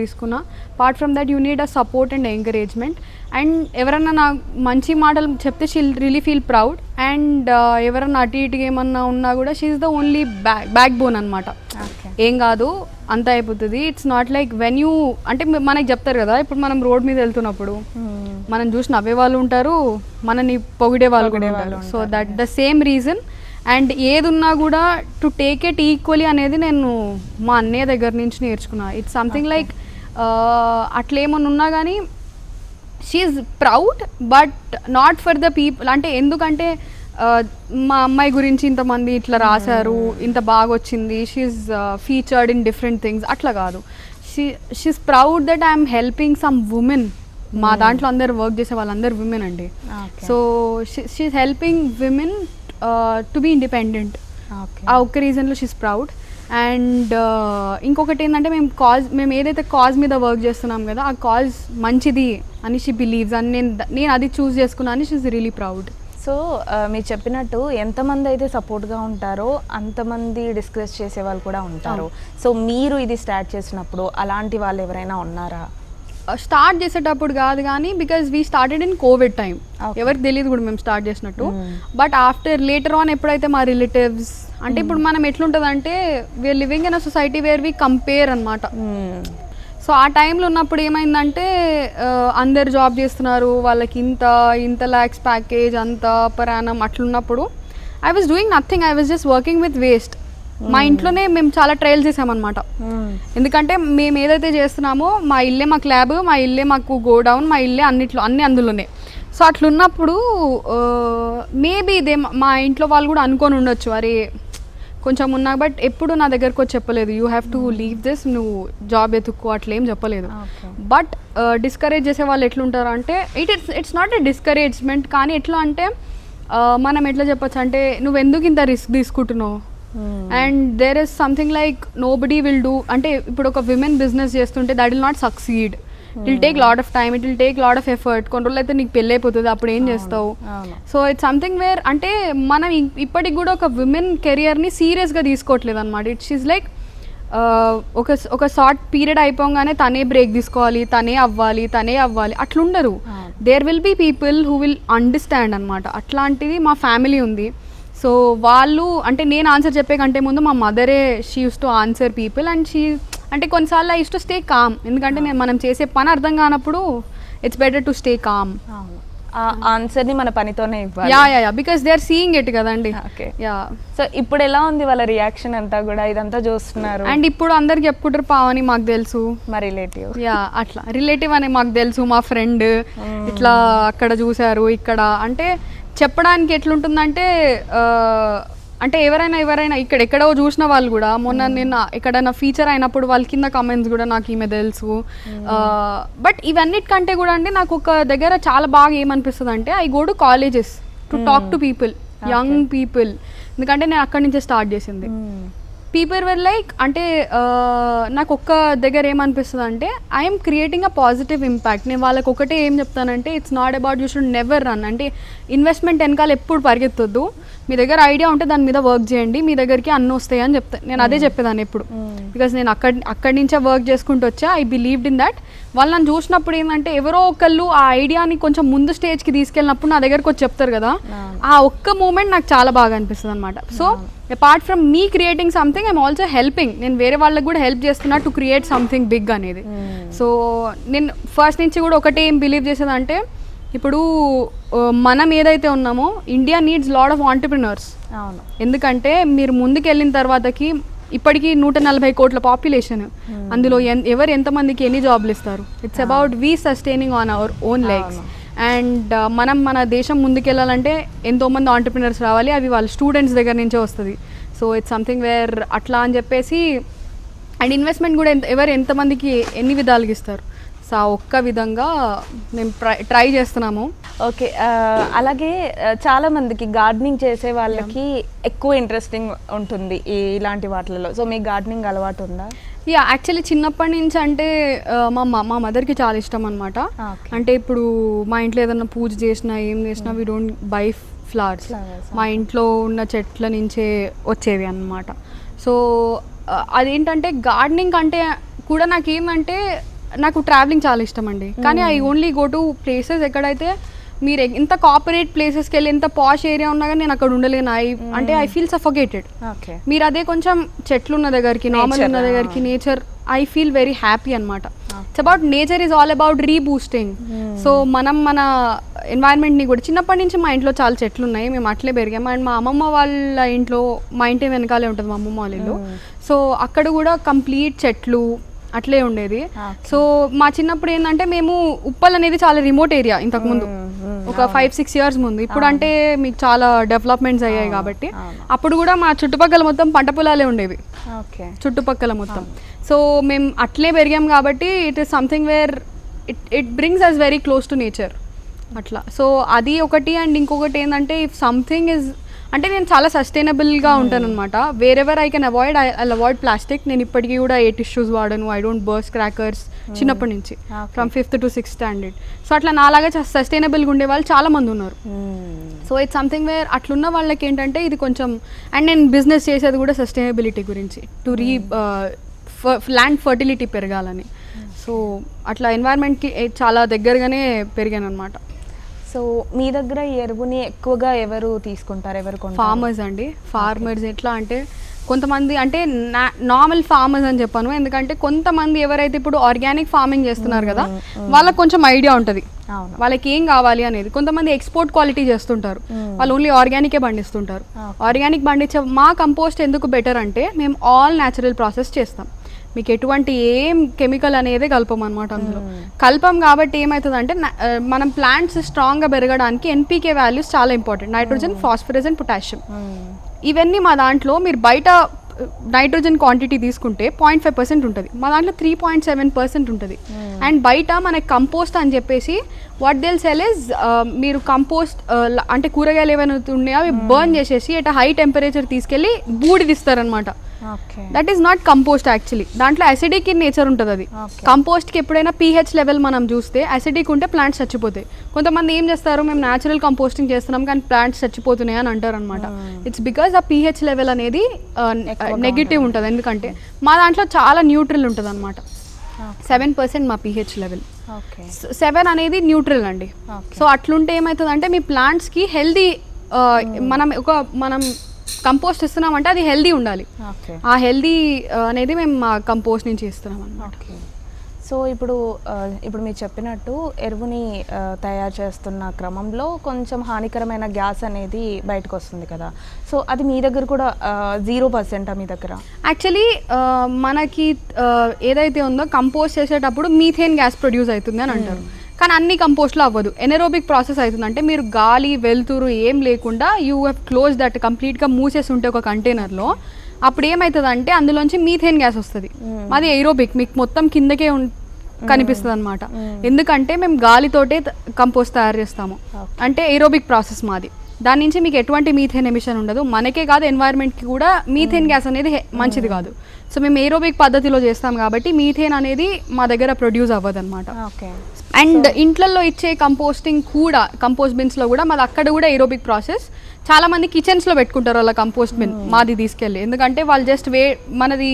తీసుకున్నా apart from that you need a support and encouragement. And ఎవరన్నా నాకు మంచి మాటలు చెప్తే she'll really feel proud. And ఎవరన్నా అటు ఇటుగా ఏమన్నా ఉన్నా కూడా she is the only back bone అనమాట. ఏం కాదు అంత అయిపోతుంది. It's not like when you అంటే మనకి చెప్తారు కదా, ఇప్పుడు మనం రోడ్ మీద వెళ్తున్నప్పుడు మనం చూసి నవ్వే వాళ్ళు ఉంటారు, మనని పొగిడే వాళ్ళు కూడా ఉంటారు. So that the same reason. And ఏది ఉన్నా కూడా టు టేక్ ఇట్ ఈక్వలీ అనేది నేను మా అన్నయ్య దగ్గర నుంచి నేర్చుకున్నా. ఇట్స్ సంథింగ్ లైక్ అట్లేమన్నా ఉన్నా కానీ she's proud, but not for the people. అంటే ఎందుకంటే మా అమ్మాయి గురించి ఇంతమంది ఇట్లా రాశారు, ఇంత బాగా వచ్చింది, she's featured in different things అట్లా కాదు. She's proud that I'm helping some women. మా దాంట్లో అందరు వర్క్ చేసే వాళ్ళందరూ విమెన్ అండి. So she's helping women to be independent. ఆ ఒక్క రీజన్లో షీఈస్ ప్రౌడ్. అండ్ ఇంకొకటి ఏంటంటే మేము ఏదైతే కాజ్ మీద వర్క్ చేస్తున్నాం కదా, ఆ కాజ్ మంచిది అని షీ బిలీవ్స్. అని నేను అది చూస్ చేసుకున్నాను. She is really proud. So మీరు చెప్పినట్టు ఎంతమంది అయితే సపోర్ట్గా ఉంటారో అంతమంది డిస్కస్ చేసే వాళ్ళు కూడా ఉంటారు. సో మీరు ఇది స్టార్ట్ చేసినప్పుడు అలాంటి వాళ్ళు ఎవరైనా ఉన్నారా? స్టార్ట్ చేసేటప్పుడు కాదు కానీ, because we started in Covid time. ఎవరికి తెలియదు కూడా మేము స్టార్ట్ చేసినట్టు. బట్ ఆఫ్టర్ లేటర్ ఆన్ ఎప్పుడైతే మా రిలేటివ్స్, అంటే ఇప్పుడు మనం ఎట్లుంటుంది అంటే we are living in a society where we compare అనమాట. సో ఆ టైంలో ఉన్నప్పుడు ఏమైందంటే అందరు జాబ్ చేస్తున్నారు, వాళ్ళకి ఇంత ల్యాక్స్ ప్యాకేజ్ అంత పర్ యానం అట్లున్నప్పుడు I was doing nothing. I was just working with waste. మా ఇంట్లోనే మేము చాలా ట్రయల్స్ చేసామన్నమాట. ఎందుకంటే మేము ఏదైతే చేస్తున్నామో మా ఇల్లే మాకు ల్యాబ్, మా ఇల్లే మాకు గోడౌన్, మా ఇల్లే అన్ని అందులోనే. సో అట్లున్నప్పుడు మేబీ ఇదే మా ఇంట్లో వాళ్ళు కూడా అనుకొని ఉండొచ్చు, అరే కొంచెం ఉన్నా, బట్ ఎప్పుడు నా దగ్గరకు వచ్చి చెప్పలేదు you have to leave this, నువ్వు జాబ్ ఎత్తుక్కో అట్లేం చెప్పలేదు. బట్ డిస్కరేజ్ చేసే వాళ్ళు ఎట్లుంటారు అంటే ఇట్స్ నాట్ ఎ డిస్కరేజ్మెంట్, కానీ ఎట్లా అంటే మనం ఎట్లా చెప్పచ్చు అంటే నువ్వు ఎందుకు ఇంత రిస్క్ తీసుకుంటున్నావు, and there is something like nobody will do. అంటే ఇప్పుడు ఒక విమెన్ బిజినెస్ చేస్తుంటే that will not succeed, it will take lot of time, it will take lot of effort. కొన్ని రోజులు అయితే నీకు పెళ్ళి అయిపోతుంది, అప్పుడు ఏం చేస్తావు? సో ఇట్స్ సంథింగ్ వేర్ అంటే మనం ఇప్పటికి కూడా ఒక విమెన్ కెరియర్ని సీరియస్గా తీసుకోవట్లేదు అనమాట. ఇట్స్ ఈజ్ లైక్ ఒక షార్ట్ పీరియడ్ అయిపోగానే తనే బ్రేక్ తీసుకోవాలి, తనే అవ్వాలి అట్లుండరు. There will be people who will understand అనమాట. అట్లాంటిది మా ఫ్యామిలీ ఉంది. సో వాళ్ళు అంటే నేను ఆన్సర్ చెప్పే కంటే ముందు మా మదరే she use to answer people. And she అంటే కొన్నిసార్లు I use to stay calm, ఎందుకంటే మనం చేసే పని అర్థం కానప్పుడు it's better to stay calm. ఆన్సర్ని మన పనితోనే ఇవ్వాలి. Yeah because they are seeing it కదండి. యా. సో ఇప్పుడు ఎలా ఉంది వాళ్ళ రియాక్షన్ అంతా కూడా, ఇదంతా చూస్తున్నారు? అండ్ ఇప్పుడు అందరికి చెప్పుకుంటారు పావని మాకు తెలుసు, మా రిలేటివ్. యా అట్లా రిలేటివ్ అని మాకు తెలుసు, మా ఫ్రెండ్ ఇట్లా అక్కడ చూసారు ఇక్కడ అంటే చెప్పడానికి ఎట్లుంటుందంటే అంటే ఎవరైనా ఎక్కడో చూసిన వాళ్ళు కూడా నిన్న ఎక్కడైనా ఫీచర్ అయినప్పుడు వాళ్ళ కింద కామెంట్స్ కూడా నాకు ఈమె తెలుసు. బట్ ఇవన్నిటికంటే కూడా అండి నాకు ఒక దగ్గర చాలా బాగా ఏమనిపిస్తుంది అంటే I go to colleges to talk to people, young people, ఎందుకంటే నేను అక్కడి నుంచే స్టార్ట్ చేసింది. పీపుల్ వర్ లైక్ అంటే నాకు ఒక్క దగ్గర ఏమనిపిస్తుంది అంటే I'm creating a positive impact. నేను వాళ్ళకి ఒకటే ఏం చెప్తానంటే it's not about you should never run, అంటే ఇన్వెస్ట్మెంట్ వెనకాల ఎప్పుడు పరిగెత్తొద్దు, మీ దగ్గర ఐడియా ఉంటే దాని మీద వర్క్ చేయండి, మీ దగ్గరికి అన్నీ వస్తాయి అని చెప్తాను. నేను అదే చెప్పేదాన్ని ఎప్పుడు, బికాస్ నేను అక్కడి నుంచే వర్క్ చేసుకుంటూ వచ్చా. I believed in that. వాళ్ళు నన్ను చూసినప్పుడు ఏంటంటే ఎవరో ఒకళ్ళు ఆ ఐడియాని కొంచెం ముందు స్టేజ్కి తీసుకెళ్ళినప్పుడు నా దగ్గరకు వచ్చి చెప్తారు కదా, ఆ ఒక్క మూమెంట్ నాకు చాలా బాగా అనిపిస్తుంది అనమాట. So apart from me creating something I'm also helping. నేను వేరే వాళ్ళకి కూడా హెల్ప్ చేస్తున్నా టు క్రియేట్ సంథింగ్ బిగ్ అనేది. సో నేను ఫస్ట్ నుంచి కూడా ఒకటే ఏం బిలీవ్ చేసేదంటే, ఇప్పుడు మనం ఏదైతే ఉన్నామో India needs lot of entrepreneurs. అవును, ఎందుకంటే మీరు ముందుకెళ్ళిన తర్వాతకి ఇప్పటికీ 140 కోట్ల పాపులేషన్, అందులో ఎవరు ఎంతమందికి ఎన్ని జాబ్లు ఇస్తారు? It's about we sustaining on our own legs. And మన దేశం ముందుకెళ్ళాలంటే ఎంతోమంది ఆంటర్ప్రినర్స్ రావాలి, అవి వాళ్ళ స్టూడెంట్స్ దగ్గర నుంచే వస్తుంది. సో ఇట్స్ సంథింగ్ వేర్ అట్లా అని చెప్పేసి, అండ్ ఇన్వెస్ట్మెంట్ కూడా ఎవరు ఎంతమందికి ఎన్ని విధాలుగా ఇస్తారు. సో ఆ ఒక్క విధంగా మేము ట్రై చేస్తున్నాము. ఓకే, అలాగే చాలా మందికి గార్డెనింగ్ చేసే వాళ్ళకి ఎక్కువ ఇంట్రెస్టింగ్ ఉంటుంది ఇలాంటి వాటిలలో. సో మీకు గార్డెనింగ్ అలవాటు ఉందా? యా, యాక్చువల్లీ చిన్నప్పటి నుంచి అంటే మా మదర్కి చాలా ఇష్టం అనమాట. అంటే ఇప్పుడు మా ఇంట్లో ఏదైనా పూజ చేసినా ఏం చేసినా వీ డోంట్ బై ఫ్లవర్స్, మా ఇంట్లో ఉన్న చెట్ల నుంచే వచ్చేవి అన్నమాట. సో అదేంటంటే గార్డెనింగ్ అంటే కూడా నాకేమంటే, నాకు ట్రావెలింగ్ చాలా ఇష్టం అండి. కానీ I only go to places ఎక్కడైతే మీరు ఎంత కార్పొరేట్ ప్లేసెస్కి వెళ్ళి ఎంత పాష్ ఏరియా ఉన్నా కానీ నేను అక్కడ ఉండలేను. అంటే ఐ ఫీల్ సఫోకేటెడ్. మీరు అదే కొంచెం చెట్లు ఉన్న దగ్గరికి, నార్మల్ ఉన్న దగ్గరికి, nature, I feel very happy అనమాట. It's about nature is all about reboosting. So మన ఎన్వైరన్మెంట్ని కూడా చిన్నప్పటి నుంచి మా ఇంట్లో చాలా చెట్లు ఉన్నాయి, మేము అట్లే పెరిగాము. అండ్ మా అమ్మమ్మ వాళ్ళ ఇంట్లో, మా ఇంటి వెనకాలే ఉంటుంది మా అమ్మమ్మ వాళ్ళ ఇల్లు, సో అక్కడ కూడా కంప్లీట్ చెట్లు అట్లే ఉండేది. సో మా చిన్నప్పుడు ఏంటంటే, మేము ఉప్పల్ అనేది చాలా రిమోట్ ఏరియా ఇంతకుముందు, ఒక 5-6 years ముందు. ఇప్పుడు అంటే మీకు చాలా డెవలప్మెంట్స్ అయ్యాయి కాబట్టి, అప్పుడు కూడా మా చుట్టుపక్కల మొత్తం పంట పొలాలే ఉండేవి చుట్టుపక్కల మొత్తం. సో మేము అట్లే పెరిగాం కాబట్టి it is something where it brings us very close to nature అట్లా. సో అది ఒకటి. అండ్ ఇంకొకటి ఏంటంటే, ఇఫ్ సంథింగ్ ఇస్, అంటే నేను చాలా సస్టైనబుల్గా ఉంటాను అనమాట. Wherever I can avoid, I avoid plastic. నేను ఇప్పటికీ కూడా ఏ టిష్యూస్ వాడను, ఐ డోంట్ బర్స్ట్ క్రాకర్స్ చిన్నప్పటి నుంచి, from 5th to 6th standard. So అట్లా నాలాగా సస్టైనబుల్గా ఉండే వాళ్ళు చాలా మంది ఉన్నారు. సో ఇట్స్ సంథింగ్ వేర్ అట్లున్న వాళ్ళకి ఏంటంటే ఇది కొంచెం. అండ్ నేను బిజినెస్ చేసేది కూడా సస్టైనబిలిటీ గురించి, టు ల్యాండ్ ఫర్టిలిటీ పెరగాలని. సో అట్లా ఎన్వైరన్మెంట్కి చాలా దగ్గరగానే పెరిగాను అనమాట. సో మీ దగ్గర ఈ ఎరువుని ఎక్కువగా ఎవరు తీసుకుంటారు, ఎవరు కొంటారు? ఫార్మర్స్ అండి. ఫార్మర్స్ ఎట్లా అంటే, కొంతమంది అంటే నార్మల్ ఫార్మర్స్ అని చెప్పాను, ఎందుకంటే కొంతమంది ఎవరైతే ఇప్పుడు ఆర్గానిక్ ఫార్మింగ్ చేస్తున్నారు కదా, వాళ్ళకి కొంచెం ఐడియా ఉంటుంది వాళ్ళకి ఏం కావాలి అనేది. కొంతమంది ఎక్స్పోర్ట్ క్వాలిటీ చేస్తుంటారు, వాళ్ళు ఓన్లీ ఆర్గానికే పండిస్తుంటారు. ఆర్గానిక్ పండించే మా కంపోస్ట్ ఎందుకు బెటర్ అంటే, మేము ఆల్ న్యాచురల్ ప్రాసెస్ చేస్తాం. మీకు ఎటువంటి ఏం కెమికల్ అనేది కలపం అనమాట. అందులో కలపం కాబట్టి ఏమవుతుందంటే, మనం ప్లాంట్స్ స్ట్రాంగ్గా పెరగడానికి ఎన్పీకే వాల్యూస్ చాలా important. Nitrogen, phosphorus and potassium. ఇవన్నీ మా దాంట్లో మీరు బయట నైట్రోజన్ క్వాంటిటీ తీసుకుంటే 0.5% ఉంటుంది, మా దాంట్లో 3.7% ఉంటుంది. అండ్ బయట మనకి కంపోస్ట్ అని చెప్పేసి వాట్ దిల్ సెల్ ఇస్, మీరు కంపోస్ట్ అంటే కూరగాయలు ఏమైనా ఉన్నాయో అవి బర్న్ చేసేసి ఎట్ హై టెంపరేచర్ తీసుకెళ్ళి బూడిదిస్తారనమాట. That is not compost actually. దాంట్లో అసిడిక్ ఇన్ నేచర్ ఉంటుంది. అది కంపోస్ట్కి ఎప్పుడైనా pH లెవెల్ మనం చూస్తే అసిడిక్ ఉంటే ప్లాంట్స్ చచ్చిపోతాయి. కొంతమంది ఏం చేస్తారు, మేము న్యాచురల్ కంపోస్టింగ్ చేస్తున్నాం కానీ ప్లాంట్స్ చచ్చిపోతున్నాయి అని అంటారు అనమాట. ఇట్స్ బికాస్ ఆ pH లెవెల్ అనేది నెగిటివ్ ఉంటుంది. ఎందుకంటే మా దాంట్లో చాలా న్యూట్రల్ ఉంటుంది అనమాట. 7% మా pH లెవెల్, 7 అనేది న్యూట్రల్ అండి. సో అట్లుంటే ఏమవుతుంది అంటే, మీ ప్లాంట్స్కి హెల్దీ, మనం కంపోస్ట్ ఇస్తున్నామంటే అది హెల్దీ ఉండాలి. ఆ హెల్దీ అనేది మేము మా కంపోస్ట్ నుంచి ఇస్తున్నాం అన్నమాట. సో ఇప్పుడు మీరు చెప్పినట్టు ఎరువుని తయారు చేస్తున్న క్రమంలో కొంచెం హానికరమైన గ్యాస్ అనేది బయటకు వస్తుంది కదా, సో అది మీ దగ్గర కూడా 0% మీ దగ్గర? యాక్చువల్లీ మనకి ఏదైతే ఉందో కంపోస్ట్ చేసేటప్పుడు మీథేన్ గ్యాస్ ప్రొడ్యూస్ అవుతుంది అని అంటారు, కానీ అన్ని కంపోస్ట్లో అవ్వదు. ఎనరోబిక్ ప్రాసెస్ అవుతుంది. అంటే మీరు గాలి వెలుతురు ఏం లేకుండా యూ హ్యావ్ క్లోజ్ దట్, కంప్లీట్గా మూసేసి ఉంటే ఒక కంటైనర్లో, అప్పుడు ఏమవుతుంది అంటే అందులోంచి మీథేన్ గ్యాస్ వస్తుంది. మాది ఏరోబిక్, మీకు మొత్తం కిందకే కనిపిస్తుంది అనమాట. ఎందుకంటే మేము గాలితోటే కంపోస్ట్ తయారు చేస్తాము, అంటే ఏరోబిక్ ప్రాసెస్ మాది. దాని నుంచి మీకు ఎటువంటి మీథేన్ ఎమిషన్ ఉండదు, మనకే కాదు ఎన్వైర్న్మెంట్కి కూడా మీథేన్ గ్యాస్ అనేది మంచిది కాదు. సో మేము ఏరోబిక్ పద్ధతిలో చేస్తాం కాబట్టి మీథేన్ అనేది మా దగ్గర ప్రొడ్యూస్ అవ్వదు అనమాట. ఓకే. అండ్ ఇంట్లలో ఇచ్చే కంపోస్టింగ్ కూడా, కంపోస్ట్ బిన్స్లో కూడా మాది అక్కడ కూడా ఏరోబిక్ ప్రాసెస్. చాలా మంది కిచెన్స్లో పెట్టుకుంటారు వాళ్ళ కంపోస్ట్ బిన్ మాది తీసుకెళ్ళి, ఎందుకంటే వాళ్ళు జస్ట్ మనది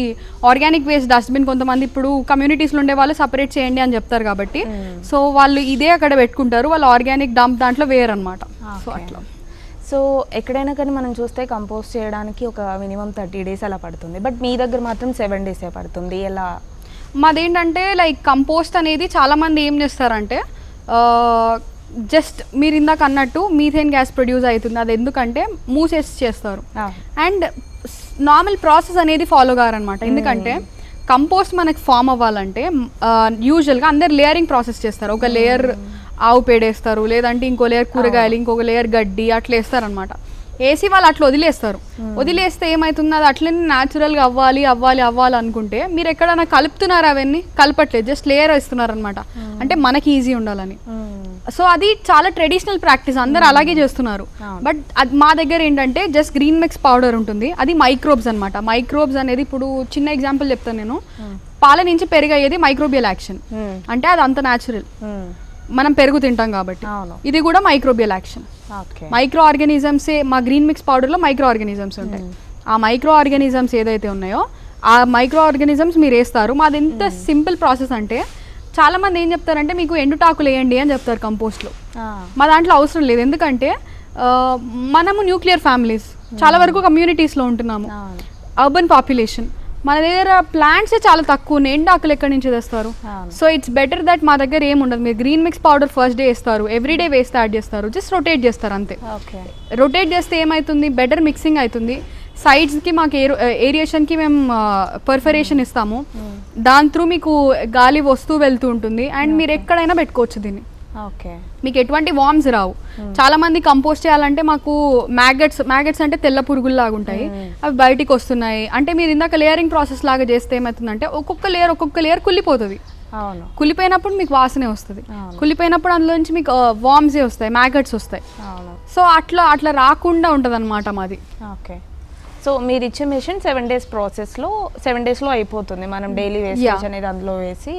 ఆర్గానిక్ వేస్ట్ డస్ట్బిన్ కొంతమంది ఇప్పుడు కమ్యూనిటీస్లో ఉండే వాళ్ళు సపరేట్ చేయండి అని చెప్తారు కాబట్టి సో వాళ్ళు ఇదే అక్కడ పెట్టుకుంటారు, వాళ్ళు ఆర్గానిక్ డంప్ దాంట్లో వేయరు అనమాట. సో అట్లా. సో ఎక్కడైనా కానీ మనం చూస్తే కంపోస్ట్ చేయడానికి ఒక మినిమం 30 days అలా పడుతుంది, బట్ మీ దగ్గర మాత్రం 7 days పడుతుంది. ఎలా? మాదేంటంటే లైక్ కంపోస్ట్ అనేది చాలామంది ఏం చేస్తారంటే జస్ట్ మీరు ఇందాక అన్నట్టు మీథేన్ గ్యాస్ ప్రొడ్యూస్ అవుతుంది, అది ఎందుకంటే మూసేసి చేస్తారు అండ్ నార్మల్ ప్రాసెస్ అనేది ఫాలో కారనమాట. ఎందుకంటే కంపోస్ట్ మనకి ఫామ్ అవ్వాలంటే యూజువల్గా అందరు లేయరింగ్ ప్రాసెస్ చేస్తారు. ఒక లేయర్ ఆవు పేడేస్తారు, లేదంటే ఇంకో లేయర్ కూరగాయలు, ఇంకొక లేయర్ గడ్డి, అట్లా వేస్తారనమాట. వేసి వాళ్ళు అట్లా వదిలేస్తారు. వదిలేస్తే ఏమవుతుంది, అది అట్లనే న్యాచురల్గా అవ్వాలి అనుకుంటే మీరు ఎక్కడైనా కలుపుతున్నారు, అవన్నీ కలపట్లేదు, జస్ట్ లేయర్ వేస్తున్నారు అనమాట, అంటే మనకి ఈజీ ఉండాలని. సో అది చాలా ట్రెడిషనల్ ప్రాక్టీస్, అందరు అలాగే చేస్తున్నారు. బట్ మా దగ్గర ఏంటంటే జస్ట్ గ్రీన్ మిక్స్ పౌడర్ ఉంటుంది, అది మైక్రోబ్స్ అనమాట. మైక్రోబ్స్ అనేది ఇప్పుడు చిన్న ఎగ్జాంపుల్ చెప్తాను నేను, పాల నుంచి పెరుగయ్యేది మైక్రోబియల్ యాక్షన్, అంటే అది అంత న్యాచురల్, మనం పెరుగు తింటాం కాబట్టి. ఇది కూడా మైక్రోబియల్ యాక్షన్. మైక్రో ఆర్గానిజమ్సే మా గ్రీన్ మిక్స్ పౌడర్లో మైక్రో ఆర్గానిజమ్స్ ఉంటాయి. ఆ మైక్రో ఆర్గానిజమ్స్ ఏదైతే ఉన్నాయో ఆ మైక్రో ఆర్గానిజమ్స్ మీరు వేస్తారు. మాది ఎంత సింపుల్ ప్రాసెస్ అంటే చాలా మంది ఏం చెప్తారంటే మీకు ఎండుటాకులు వేయండి అని చెప్తారు కంపోస్ట్లో. మా దాంట్లో అవసరం లేదు, ఎందుకంటే మనము న్యూక్లియర్ ఫ్యామిలీస్, చాలా వరకు కమ్యూనిటీస్లో ఉంటున్నాము, అర్బన్ పాపులేషన్, మన దగ్గర ప్లాంట్సే చాలా తక్కువ, ఎండాకులు ఎక్కడి నుంచి తెస్తారు. సో ఇట్స్ బెటర్ దట్ మా దగ్గర ఏముండదు, మీరు green mix powder first day వేస్తారు, ఎవ్రీడే వేస్ట్ యాడ్ చేస్తారు, జస్ట్ రొటేట్ చేస్తారు అంతే. రొటేట్ చేస్తే ఏమవుతుంది, బెటర్ మిక్సింగ్ అవుతుంది. సైడ్స్కి మాకు ఏరియేషన్కి మేము పర్ఫరేషన్ ఇస్తాము, దాని త్రూ మీకు గాలి వస్తూ వెళ్తూ ఉంటుంది అండ్ మీరు ఎక్కడైనా పెట్టుకోవచ్చు దీన్ని. ఓకే. మీకు ఎటువంటి వామ్స్ రావు. చాలా మంది కంపోస్ట్ చేయాలంటే మాకు మ్యాగట్స్ అంటే తెల్ల పురుగుల్లాగా ఉంటాయి, అవి బయటికి వస్తున్నాయి అంటే మీరు ఇందాక లేయరింగ్ ప్రాసెస్ లాగా చేస్తే ఏమవుతుందంటే ఒక్కొక్క లేయర్ కుళ్ళిపోతుంది. కుళ్ళిపోయినప్పుడు మీకు వాసనే వస్తుంది, కుళ్ళిపోయినప్పుడు అందులో నుంచి మీకు వామ్సే వస్తాయి, మ్యాగట్స్ వస్తాయి. సో అట్లా రాకుండా ఉంటుంది అనమాట మాది. ఓకే. సో మీరు ఇచ్చే మెషిన్ 7 days ప్రాసెస్లో 7 daysలో అయిపోతుంది, మనం డైలీ వేస్ట్ అనేది అందులో వేసి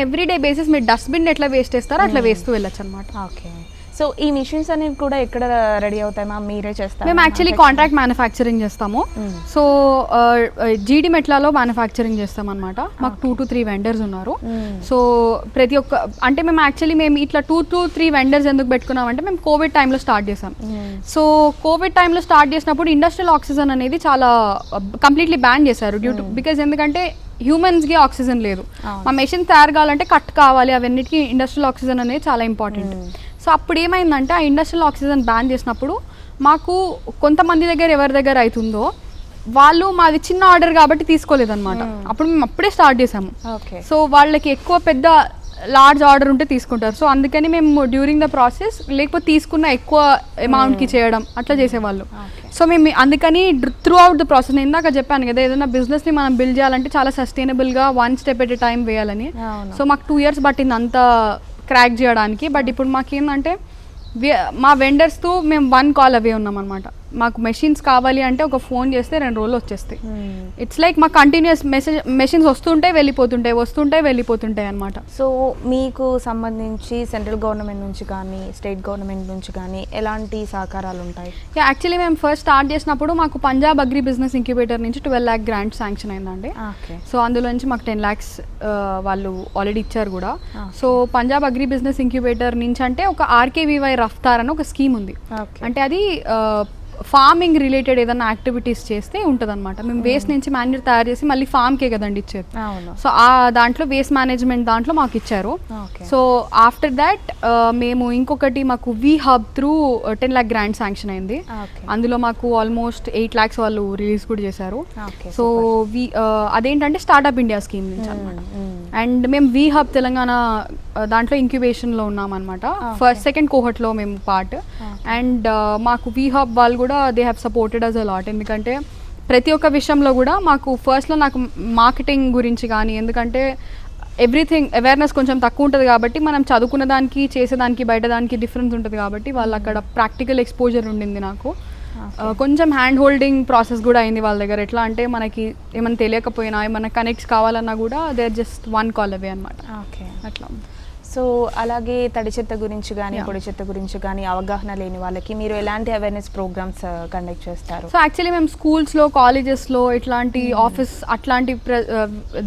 ఎవ్రీడే బేసిస్ మీరు డస్ట్బిన్ ఎట్లా వేస్ట్ చేస్తారో అట్లా వేస్తూ వెళ్ళొచ్చు అనమాట. ఓకే. సో ఈ మిషన్స్ అనేవి కూడా ఎక్కడ రెడీ అవుతాయి మ్యామ్, మీరే చేస్తారు? మేము యాక్చువల్లీ కాంట్రాక్ట్ మ్యానుఫ్యాక్చరింగ్ చేస్తాము. సో జీడి మెట్లాలో మ్యానుఫ్యాక్చరింగ్ చేస్తాం అనమాట. మాకు 2 to 3 వెండర్స్ ఉన్నారు. సో ప్రతి ఒక్క అంటే మేము ఇట్లా 2 to 3 వెండర్స్ ఎందుకు పెట్టుకున్నామంటే మేము కోవిడ్ టైంలో స్టార్ట్ చేసాం. సో కోవిడ్ టైంలో స్టార్ట్ చేసినప్పుడు ఇండస్ట్రియల్ ఆక్సిజన్ అనేది చాలా కంప్లీట్లీ బ్యాన్ చేశారు బికాజ్ ఎందుకంటే హ్యూమన్స్కి ఆక్సిజన్ లేదు. మా మెషిన్ తయారు కావాలంటే కట్ కావాలి, అవన్నిటికీ ఇండస్ట్రియల్ ఆక్సిజన్ అనేది చాలా ఇంపార్టెంట్. సో అప్పుడు ఏమైందంటే ఆ ఇండస్ట్రియల్ ఆక్సిజన్ బ్యాన్ చేసినప్పుడు మాకు కొంతమంది దగ్గర ఎవరి దగ్గర అవుతుందో వాళ్ళు మాది చిన్న ఆర్డర్ కాబట్టి తీసుకోలేదన్నమాట. అప్పుడు మేము అప్పుడే స్టార్ట్ చేసాము. సో వాళ్ళకి ఎక్కువ పెద్ద లార్జ్ ఆర్డర్ ఉంటే తీసుకుంటారు. సో అందుకని మేము డ్యూరింగ్ ద ప్రాసెస్ లేకపోతే తీసుకున్న ఎక్కువ అమౌంట్కి చేయడం అట్లా చేసేవాళ్ళు. సో మేము అందుకని త్రూ అవుట్ ద ప్రాసెస్, నేను ఇందాక చెప్పాను కదా ఏదైనా బిజినెస్ని మనం బిల్డ్ చేయాలంటే చాలా సస్టైనబుల్గా 1 step at a time వేయాలని. సో మాకు 2 years పట్టింది అంతా క్రాక్ చేయడానికి. బట్ ఇప్పుడు మాకేంటంటే మా వెండర్స్తో మేము 1 call అవే ఉన్నాం అనమాట. మాకు మెషిన్స్ కావాలి అంటే ఒక ఫోన్ చేస్తే 2 రోజులు వచ్చేస్తాయి. ఇట్స్ లైక్ మాకు కంటిన్యూస్ మెషిన్స్ వస్తుంటాయి వెళ్ళిపోతుంటాయి అనమాట. సో మీకు సంబంధించి సెంట్రల్ గవర్నమెంట్ నుంచి కానీ స్టేట్ గవర్నమెంట్ నుంచి కానీ ఎలాంటి సహకారాలు ఉంటాయి? యాక్చువల్లీ మేము ఫస్ట్ స్టార్ట్ చేసినప్పుడు మాకు పంజాబ్ అగ్రి బిజినెస్ ఇంక్యుబేటర్ నుంచి 12 lakh గ్రాంట్ శాంక్షన్ అయిందండి. సో అందులో నుంచి మాకు 10 lakhs వాళ్ళు ఆల్రెడీ ఇచ్చారు కూడా. So Punjab agri business incubator నుంచి అంటే ఒక RKVY రఫ్తార్ అని ఒక స్కీమ్ ఉంది. అంటే అది ఫార్మింగ్ రిలేటెడ్ ఏదైనా యాక్టివిటీస్ చేస్తే ఉంటుంది అనమాట. మేము వేస్ట్ నుంచి మాన్యూర్ తయారు చేసి మళ్ళీ ఫామ్కే కదండి ఇచ్చేది. సో ఆ దాంట్లో వేస్ట్ మేనేజ్మెంట్ దాంట్లో మాకు ఇచ్చారు. సో ఆఫ్టర్ దాట్ మేము ఇంకొకటి మాకు we hub through 10 lakh grant sanction అయింది. అందులో మాకు ఆల్మోస్ట్ 8 lakhs వాళ్ళు రిలీజ్ కూడా చేశారు. సో అదేంటంటే స్టార్ట్అప్ ఇండియా స్కీమ్ నుంచి అనమాట. అండ్ మేము వి హబ్ తెలంగాణ దాంట్లో ఇంక్యుబేషన్లో ఉన్నాం అనమాట. సెకండ్ కోహర్ట్లో మేము పార్ట్. అండ్ మాకు వి హబ్ వాళ్ళు కూడా they have supported us a lot. ఎందుకంటే ప్రతి ఒక్క విషయంలో కూడా మాకు ఫస్ట్లో నాకు మార్కెటింగ్ గురించి కానీ, ఎందుకంటే ఎవ్రీథింగ్ అవేర్నెస్ కొంచెం తక్కువ ఉంటుంది కాబట్టి మనం చదువుకున్న దానికి చేసేదానికి బయట దానికి డిఫరెన్స్ ఉంటుంది కాబట్టి వాళ్ళు అక్కడ ప్రాక్టికల్ ఎక్స్పోజర్ ఉండింది నాకు. కొంచెం హ్యాండ్ హోల్డింగ్ ప్రాసెస్ కూడా అయింది వాళ్ళ దగ్గర. ఎట్లా అంటే మనకి ఏమైనా తెలియకపోయినా ఏమైనా కనెక్ట్స్ కావాలన్నా కూడా they are just 1 call away అనమాట. ఓకే, అట్లా. సో అలాగే తడి చెత్త గురించి కానీ పొడి చెత్త గురించి కానీ అవగాహన లేని వాళ్ళకి మీరు ఎలాంటి అవేర్నెస్ ప్రోగ్రామ్స్ కండక్ట్ చేస్తారు? సో యాక్చువల్లీ మేము స్కూల్స్లో, కాలేజెస్లో, ఇట్లాంటి ఆఫీస్ అట్లాంటి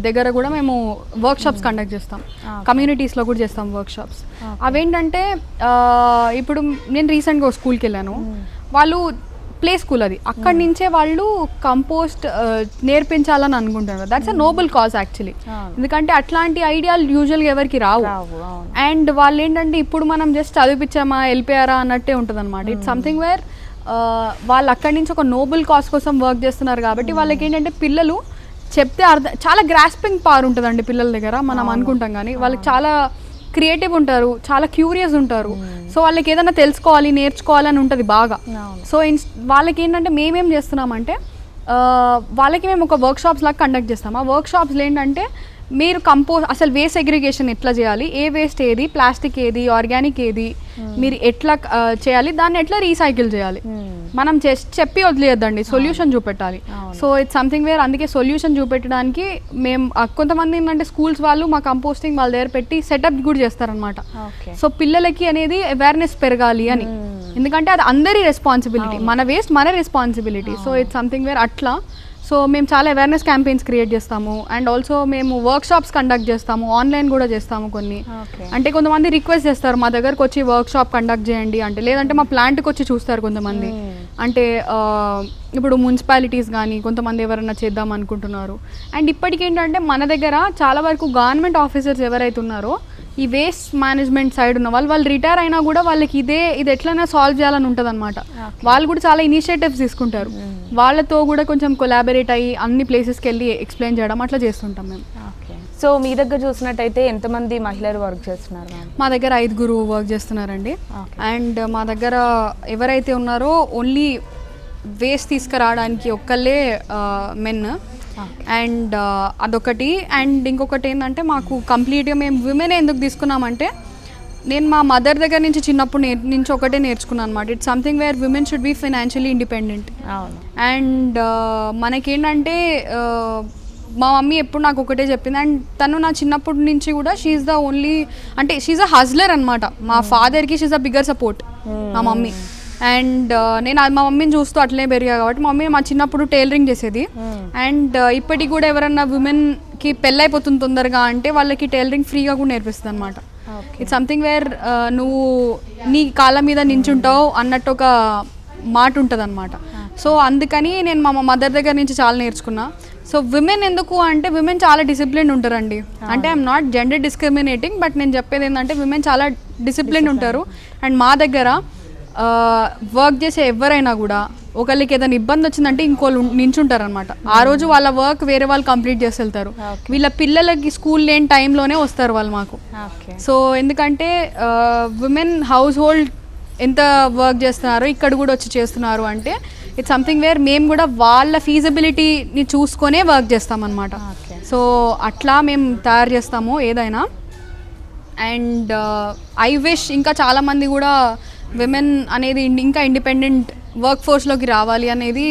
దగ్గర కూడా మేము వర్క్షాప్స్ కండక్ట్ చేస్తాం. కమ్యూనిటీస్లో కూడా చేస్తాం వర్క్షాప్స్. అవేంటంటే ఇప్పుడు నేను రీసెంట్గా స్కూల్కి వెళ్ళాను. వాళ్ళు ప్లే స్కూల్ అది, అక్కడి నుంచే వాళ్ళు కంపోస్ట్ నేర్పించాలని అనుకుంటున్నారు. That's a noble cause actually. ఎందుకంటే అట్లాంటి ఐడియాలు యూజువల్గా ఎవరికి రావు. అండ్ వాళ్ళు ఏంటంటే ఇప్పుడు మనం జస్ట్ చదివిపించామా వెళ్ళిపోయారా అన్నట్టే ఉంటుంది అనమాట. ఇట్స్ సంథింగ్ వేర్ వాళ్ళు అక్కడి నుంచి ఒక నోబుల్ కాజ్ కోసం వర్క్ చేస్తున్నారు కాబట్టి వాళ్ళకి ఏంటంటే పిల్లలు చెప్తే చాలా గ్రాస్పింగ్ పవర్ ఉంటుందండి పిల్లల దగ్గర. మనం అనుకుంటాం కానీ వాళ్ళకి చాలా క్రియేటివ్ ఉంటారు, చాలా క్యూరియస్ ఉంటారు. సో వాళ్ళకి ఏదైనా తెలుసుకోవాలి, నేర్చుకోవాలని ఉంటుంది బాగా. సో వాళ్ళకి ఏంటంటే మేమేం చేస్తున్నామంటే వాళ్ళకి మేము ఒక వర్క్షాప్స్ లాగా కండక్ట్ చేస్తాం. ఆ వర్క్షాప్స్లో ఏంటంటే మీరు అసలు వేస్ట్ సెగ్రిగేషన్ ఎట్లా చేయాలి, ఏ వేస్ట్ ఏది, ప్లాస్టిక్ ఏది, ఆర్గానిక్ ఏది, మీరు ఎట్లా చేయాలి, దాన్ని ఎట్లా రీసైకిల్ చేయాలి, మనం చెప్పి వదిలేయద్దండి, సొల్యూషన్ చూపెట్టాలి. సో ఇట్స్ సంథింగ్ వేర్ అందుకే సొల్యూషన్ చూపెట్టడానికి మేము కొంతమంది ఏంటంటే స్కూల్స్ వాళ్ళు మా కంపోస్టింగ్ వాళ్ళ దగ్గర పెట్టి సెటప్ కూడా చేస్తారనమాట. సో పిల్లలకి అనేది అవేర్నెస్ పెరగాలి అని. ఎందుకంటే అది అందరి రెస్పాన్సిబిలిటీ, మన వేస్ట్ మన responsibility. So it's something wear అట్లా. సో మేము చాలా అవేర్నెస్ క్యాంపెయిన్స్ క్రియేట్ చేస్తాము. అండ్ ఆల్సో మేము వర్క్షాప్స్ కండక్ట్ చేస్తాము, ఆన్లైన్ కూడా చేస్తాము కొన్ని. అంటే కొంతమంది రిక్వెస్ట్ చేస్తారు మా దగ్గరకు వచ్చి వర్క్షాప్ కండక్ట్ చేయండి అంటే, లేదంటే మా ప్లాంట్కి వచ్చి చూస్తారు కొంతమంది. అంటే ఇప్పుడు మున్సిపాలిటీస్ కానీ కొంతమంది ఎవరైనా చేద్దాం అనుకుంటున్నారు. అండ్ ఇప్పటికేంటంటే మన దగ్గర చాలా వరకు గవర్నమెంట్ ఆఫీసర్స్ ఎవరైతే ఉన్నారో ఈ వేస్ట్ మేనేజ్మెంట్ సైడ్ ఉన్న వాళ్ళు రిటైర్ అయినా కూడా వాళ్ళకి ఇది ఎట్లైనా సాల్వ్ చేయాలని ఉంటుంది అనమాట. వాళ్ళు కూడా చాలా ఇనిషియేటివ్స్ తీసుకుంటారు. వాళ్ళతో కూడా కొంచెం కొలాబరేట్ అయ్యి అన్ని ప్లేసెస్కి వెళ్ళి ఎక్స్ప్లెయిన్ చేయడం అట్లా చేస్తుంటాం మేము. సో మీ దగ్గర చూసినట్టయితే ఎంతమంది మహిళలు వర్క్ చేస్తున్నారు? మా దగ్గర 5 వర్క్ చేస్తున్నారండి. అండ్ మా దగ్గర ఎవరైతే ఉన్నారో ఓన్లీ వేస్ట్ తీసుకురావడానికి ఒక్కళ్ళే మెన్. అండ్ అదొకటి. అండ్ ఇంకొకటి ఏంటంటే మాకు కంప్లీట్గా మేము విమెన్ ఎందుకు తీసుకున్నామంటే నేను మా మదర్ దగ్గర నుంచి చిన్నప్పుడు నుంచి ఒకటే నేర్చుకున్నాను అనమాట. It's something wear women should be financially independent. And మనకేంటంటే మా మమ్మీ ఎప్పుడు నాకు ఒకటే చెప్పింది. అండ్ తను నా చిన్నప్పటి నుంచి కూడా షీఈ్ ద ఓన్లీ అంటే షీఈ్ అ హస్లర్ అనమాట. మా ఫాదర్కి షీఈ్ అ బిగ్గర్ సపోర్ట్ మా మమ్మీ. అండ్ నేను మా మమ్మీని చూస్తూ అట్లనే పెరిగా కాబట్టి మమ్మీ మా చిన్నప్పుడు టైలరింగ్ చేసేది. అండ్ ఇప్పటికి కూడా ఎవరన్నా విమెన్కి పెళ్ళైపోతుంది తొందరగా అంటే వాళ్ళకి టైలరింగ్ ఫ్రీగా కూడా నేర్పిస్తుంది అనమాట. ఇట్స్ సంథింగ్ వేర్ నువ్వు నీ కాళ్ళ మీద నించుంటావు అన్నట్టు ఒక మాట ఉంటుంది అనమాట. సో అందుకని నేను మా మదర్ దగ్గర నుంచి చాలా నేర్చుకున్నా. సో విమెన్ ఎందుకు అంటే విమెన్ చాలా డిసిప్లిన్ ఉంటారండి. అంటే I'm not gender discriminating, but నేను చెప్పేది ఏంటంటే విమెన్ చాలా డిసిప్లిన్ ఉంటారు. అండ్ మా దగ్గర వర్క్ చేసే ఎవరైనా కూడా ఒకళ్ళకి ఏదైనా ఇబ్బంది వచ్చిందంటే ఇంకోళ్ళు నించుంటారు అనమాట. ఆ రోజు వాళ్ళ వర్క్ వేరే వాళ్ళు కంప్లీట్ చేసి వెళ్తారు. వీళ్ళ పిల్లలకి స్కూల్ లేని టైంలోనే వస్తారు వాళ్ళు మాకు. సో ఎందుకంటే విమెన్ హౌస్ హోల్డ్ ఎంత వర్క్ చేస్తున్నారో ఇక్కడ కూడా వచ్చి చేస్తున్నారు అంటే ఇట్స్ సంథింగ్ వేర్ మేము కూడా వాళ్ళ ఫీజిబిలిటీని చూసుకొనే వర్క్ చేస్తామన్నమాట. సో అట్లా మేము తయారు చేస్తాము ఏదైనా. అండ్ ఐ విష్ ఇంకా చాలామంది కూడా విమెన్ అనేది ఇంకా ఇండిపెండెంట్ వర్క్ ఫోర్స్లోకి రావాలి అనేది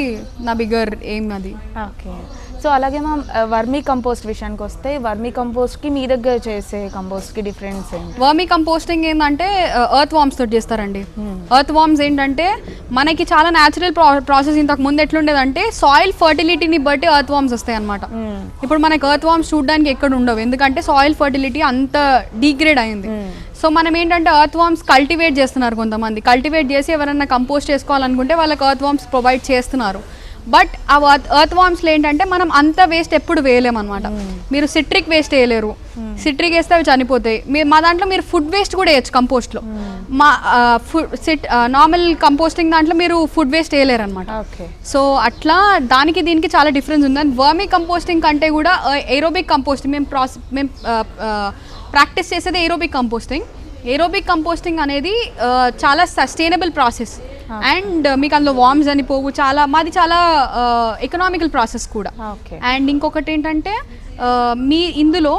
నా బిగ్గర్ ఎయిమ్ అది. ఓకే. సో అలాగే మా వర్మీ కంపోస్ట్ విషయానికి వస్తే వర్మీ కంపోస్ట్కి మీ దగ్గర చేసే కంపోస్ట్కి డిఫరెన్స్ ఏంటి? వర్మీ కంపోస్టింగ్ ఏంటంటే ఎర్త్ వామ్స్ తోటి చేస్తారండి. ఎర్త్ వామ్స్ ఏంటంటే మనకి చాలా న్యాచురల్ ప్రాసెస్. ఇంతకు ముందు ఎట్లుండేదంటే సాయిల్ ఫర్టిలిటీని బట్టి ఎర్త్ వామ్స్ వస్తాయి అనమాట. ఇప్పుడు మనకి ఎర్త్ వామ్స్ చూడడానికి ఎక్కడ ఉండవు, ఎందుకంటే సాయిల్ ఫర్టిలిటీ అంత డిగ్రేడ్ అయింది. సో మనం ఏంటంటే ఎర్త్ వామ్స్ కల్టివేట్ చేస్తున్నారు కొంతమంది. కల్టివేట్ చేసి ఎవరైనా కంపోస్ట్ చేసుకోవాలనుకుంటే వాళ్ళకి ఎర్త్ వామ్స్ ప్రొవైడ్ చేస్తున్నారు. బట్ ఆ ఎర్త్ వామ్స్లో ఏంటంటే మనం అంత వేస్ట్ ఎప్పుడు వేయలేమన్నమాట. మీరు సిట్రిక్ వేస్ట్ వేయలేరు, సిట్రిక్ వేస్తే అవి చనిపోతాయి. మా దాంట్లో మీరు ఫుడ్ వేస్ట్ కూడా వేయచ్చు కంపోస్ట్లో. మా నార్మల్ కంపోస్టింగ్ దాంట్లో మీరు ఫుడ్ వేస్ట్ వేయలేరు అనమాట. సో అట్లా దానికి దీనికి చాలా డిఫరెన్స్ ఉంది. అండ్ వర్మీ కంపోస్టింగ్ కంటే కూడా ఏరోబిక్ కంపోస్టింగ్ మేము ప్రాక్టీస్ చేసేది ఏరోబిక్ కంపోస్టింగ్. ఏరోబిక్ కంపోస్టింగ్ అనేది చాలా సస్టైనబుల్ ప్రాసెస్. అండ్ మీకు అందులో వామ్స్ అని పోవు, చాలా మాది చాలా ఎకనామికల్ ప్రాసెస్ కూడా. అండ్ ఇంకొకటి ఏంటంటే ఇందులో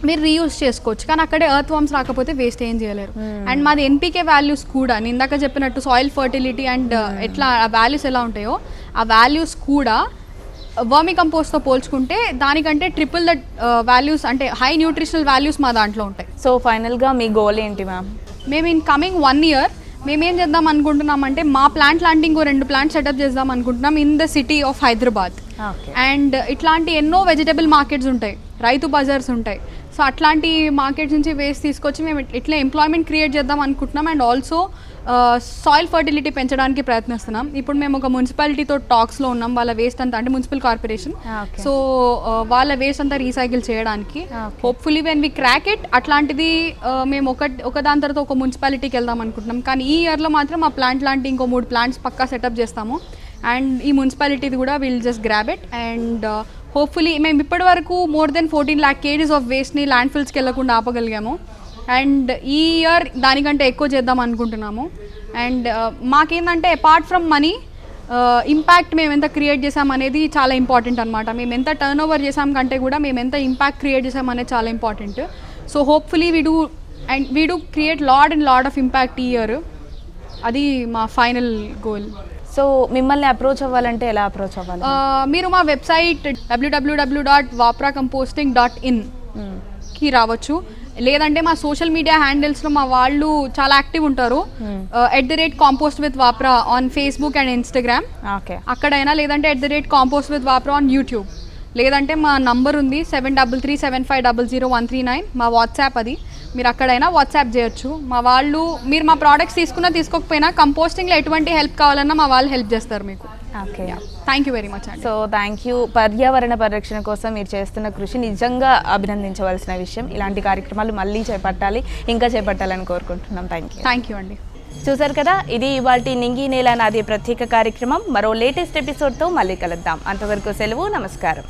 మీరు రీయూజ్ చేసుకోవచ్చు. కానీ అక్కడే ఎర్త్ వామ్స్ రాకపోతే వేస్ట్ ఏం చేయలేరు. అండ్ మాది ఎన్పీకే వాల్యూస్ కూడా నేను ఇందాక చెప్పినట్టు సాయిల్ ఫర్టిలిటీ అండ్ ఎట్లా ఆ వాల్యూస్ ఎలా ఉంటాయో ఆ వాల్యూస్ కూడా వర్మి కంపోస్ట్తో పోల్చుకుంటే దానికంటే ట్రిపుల్ ద వాల్యూస్ అంటే హై న్యూట్రిషనల్ వాల్యూస్ మా దాంట్లో ఉంటాయి. సో ఫైనల్గా మీ గోల్ ఏంటి మ్యామ్? మేము ఇన్ కమింగ్ 1 year మేమేం చేద్దాం అనుకుంటున్నామంటే మా ప్లాంట్ లాంటి ఇంకో 2 ప్లాంట్ సెటప్ చేద్దాం అనుకుంటున్నాం in the city of Hyderabad. And ఇట్లాంటి ఎన్నో వెజిటబుల్ మార్కెట్స్ ఉంటాయి, రైతు బజార్స్ ఉంటాయి. సో అట్లాంటి మార్కెట్స్ నుంచి వేస్ట్ తీసుకొచ్చి మేము ఇట్లా ఎంప్లాయ్మెంట్ క్రియేట్ చేద్దాం అనుకుంటున్నాం. అండ్ ఆల్సో సాయిల్ ఫర్టిలిటీ పెంచడానికి ప్రయత్నిస్తున్నాం. ఇప్పుడు మేము ఒక మున్సిపాలిటీతో టాక్స్లో ఉన్నాం, వాళ్ళ వేస్ట్ అంతా అంటే మున్సిపల్ కార్పొరేషన్. సో వాళ్ళ వేస్ట్ అంతా రీసైకిల్ చేయడానికి hopefully when we crack it అట్లాంటిది మేము ఒక దాని తర్వాత ఒక మున్సిపాలిటీకి వెళ్దాం అనుకుంటున్నాం. కానీ ఈ ఇయర్లో మాత్రం మా ప్లాంట్ లాంటి ఇంకో 3 ప్లాంట్స్ పక్కా సెటప్ చేస్తాము. అండ్ ఈ మున్సిపాలిటీది కూడా will just grab it. And hopefully మేము ఇప్పటి వరకు more than 14 lakh kgs of వేస్ట్ని ల్యాండ్ ఫిల్స్కి వెళ్ళకుండా ఆపగలిగాము. అండ్ ఈ ఇయర్ దానికంటే ఎక్కువ చేద్దాం అనుకుంటున్నాము. అండ్ మాకేంటంటే అపార్ట్ ఫ్రమ్ మనీ ఇంపాక్ట్ మేము ఎంత క్రియేట్ చేసాం అనేది చాలా ఇంపార్టెంట్ అనమాట. మేము ఎంత టర్న్ ఓవర్ చేసాం కంటే కూడా మేము ఎంత ఇంపాక్ట్ క్రియేట్ చేసాం అనేది చాలా important. So hopefully we do create lot of impact ఈ ఇయర్. అది మా ఫైనల్ గోల్. సో మిమ్మల్ని అప్రోచ్ అవ్వాలంటే ఎలా అప్రోచ్ అవ్వాలి? మీరు మా వెబ్సైట్ www.vapraComposting.in కి రావచ్చు. లేదంటే మా సోషల్ మీడియా హ్యాండిల్స్లో మా వాళ్ళు చాలా యాక్టివ్ ఉంటారు. @compost_with_vapra on Facebook and Instagram అక్కడైనా, లేదంటే @compost_with_vapra ఆన్ యూట్యూబ్. లేదంటే మా నంబర్ ఉంది 7337500139 మా వాట్సాప్, అది మీరు అక్కడైనా వాట్సాప్ చేయొచ్చు. మా వాళ్ళు మీరు మా ప్రోడక్ట్స్ తీసుకోకపోయినా కంపోస్టింగ్లో ఎటువంటి హెల్ప్ కావాలన్నా మా వాళ్ళు హెల్ప్ చేస్తారు మీకు. Okay, thank you very much అండి. So thank you. పర్యావరణ పరిరక్షణ కోసం మీరు చేస్తున్న కృషి నిజంగా అభినందించవలసిన విషయం. ఇలాంటి కార్యక్రమాలు మళ్ళీ చేపట్టాలని కోరుకుంటున్నాం. థ్యాంక్ యూ అండి. చూసారు కదా, ఇది ఇవాల్టి నింగి నేల నాది ప్రత్యేక కార్యక్రమం. మరో లేటెస్ట్ ఎపిసోడ్తో మళ్ళీ కలుద్దాం. అంతవరకు సెలవు, నమస్కారం.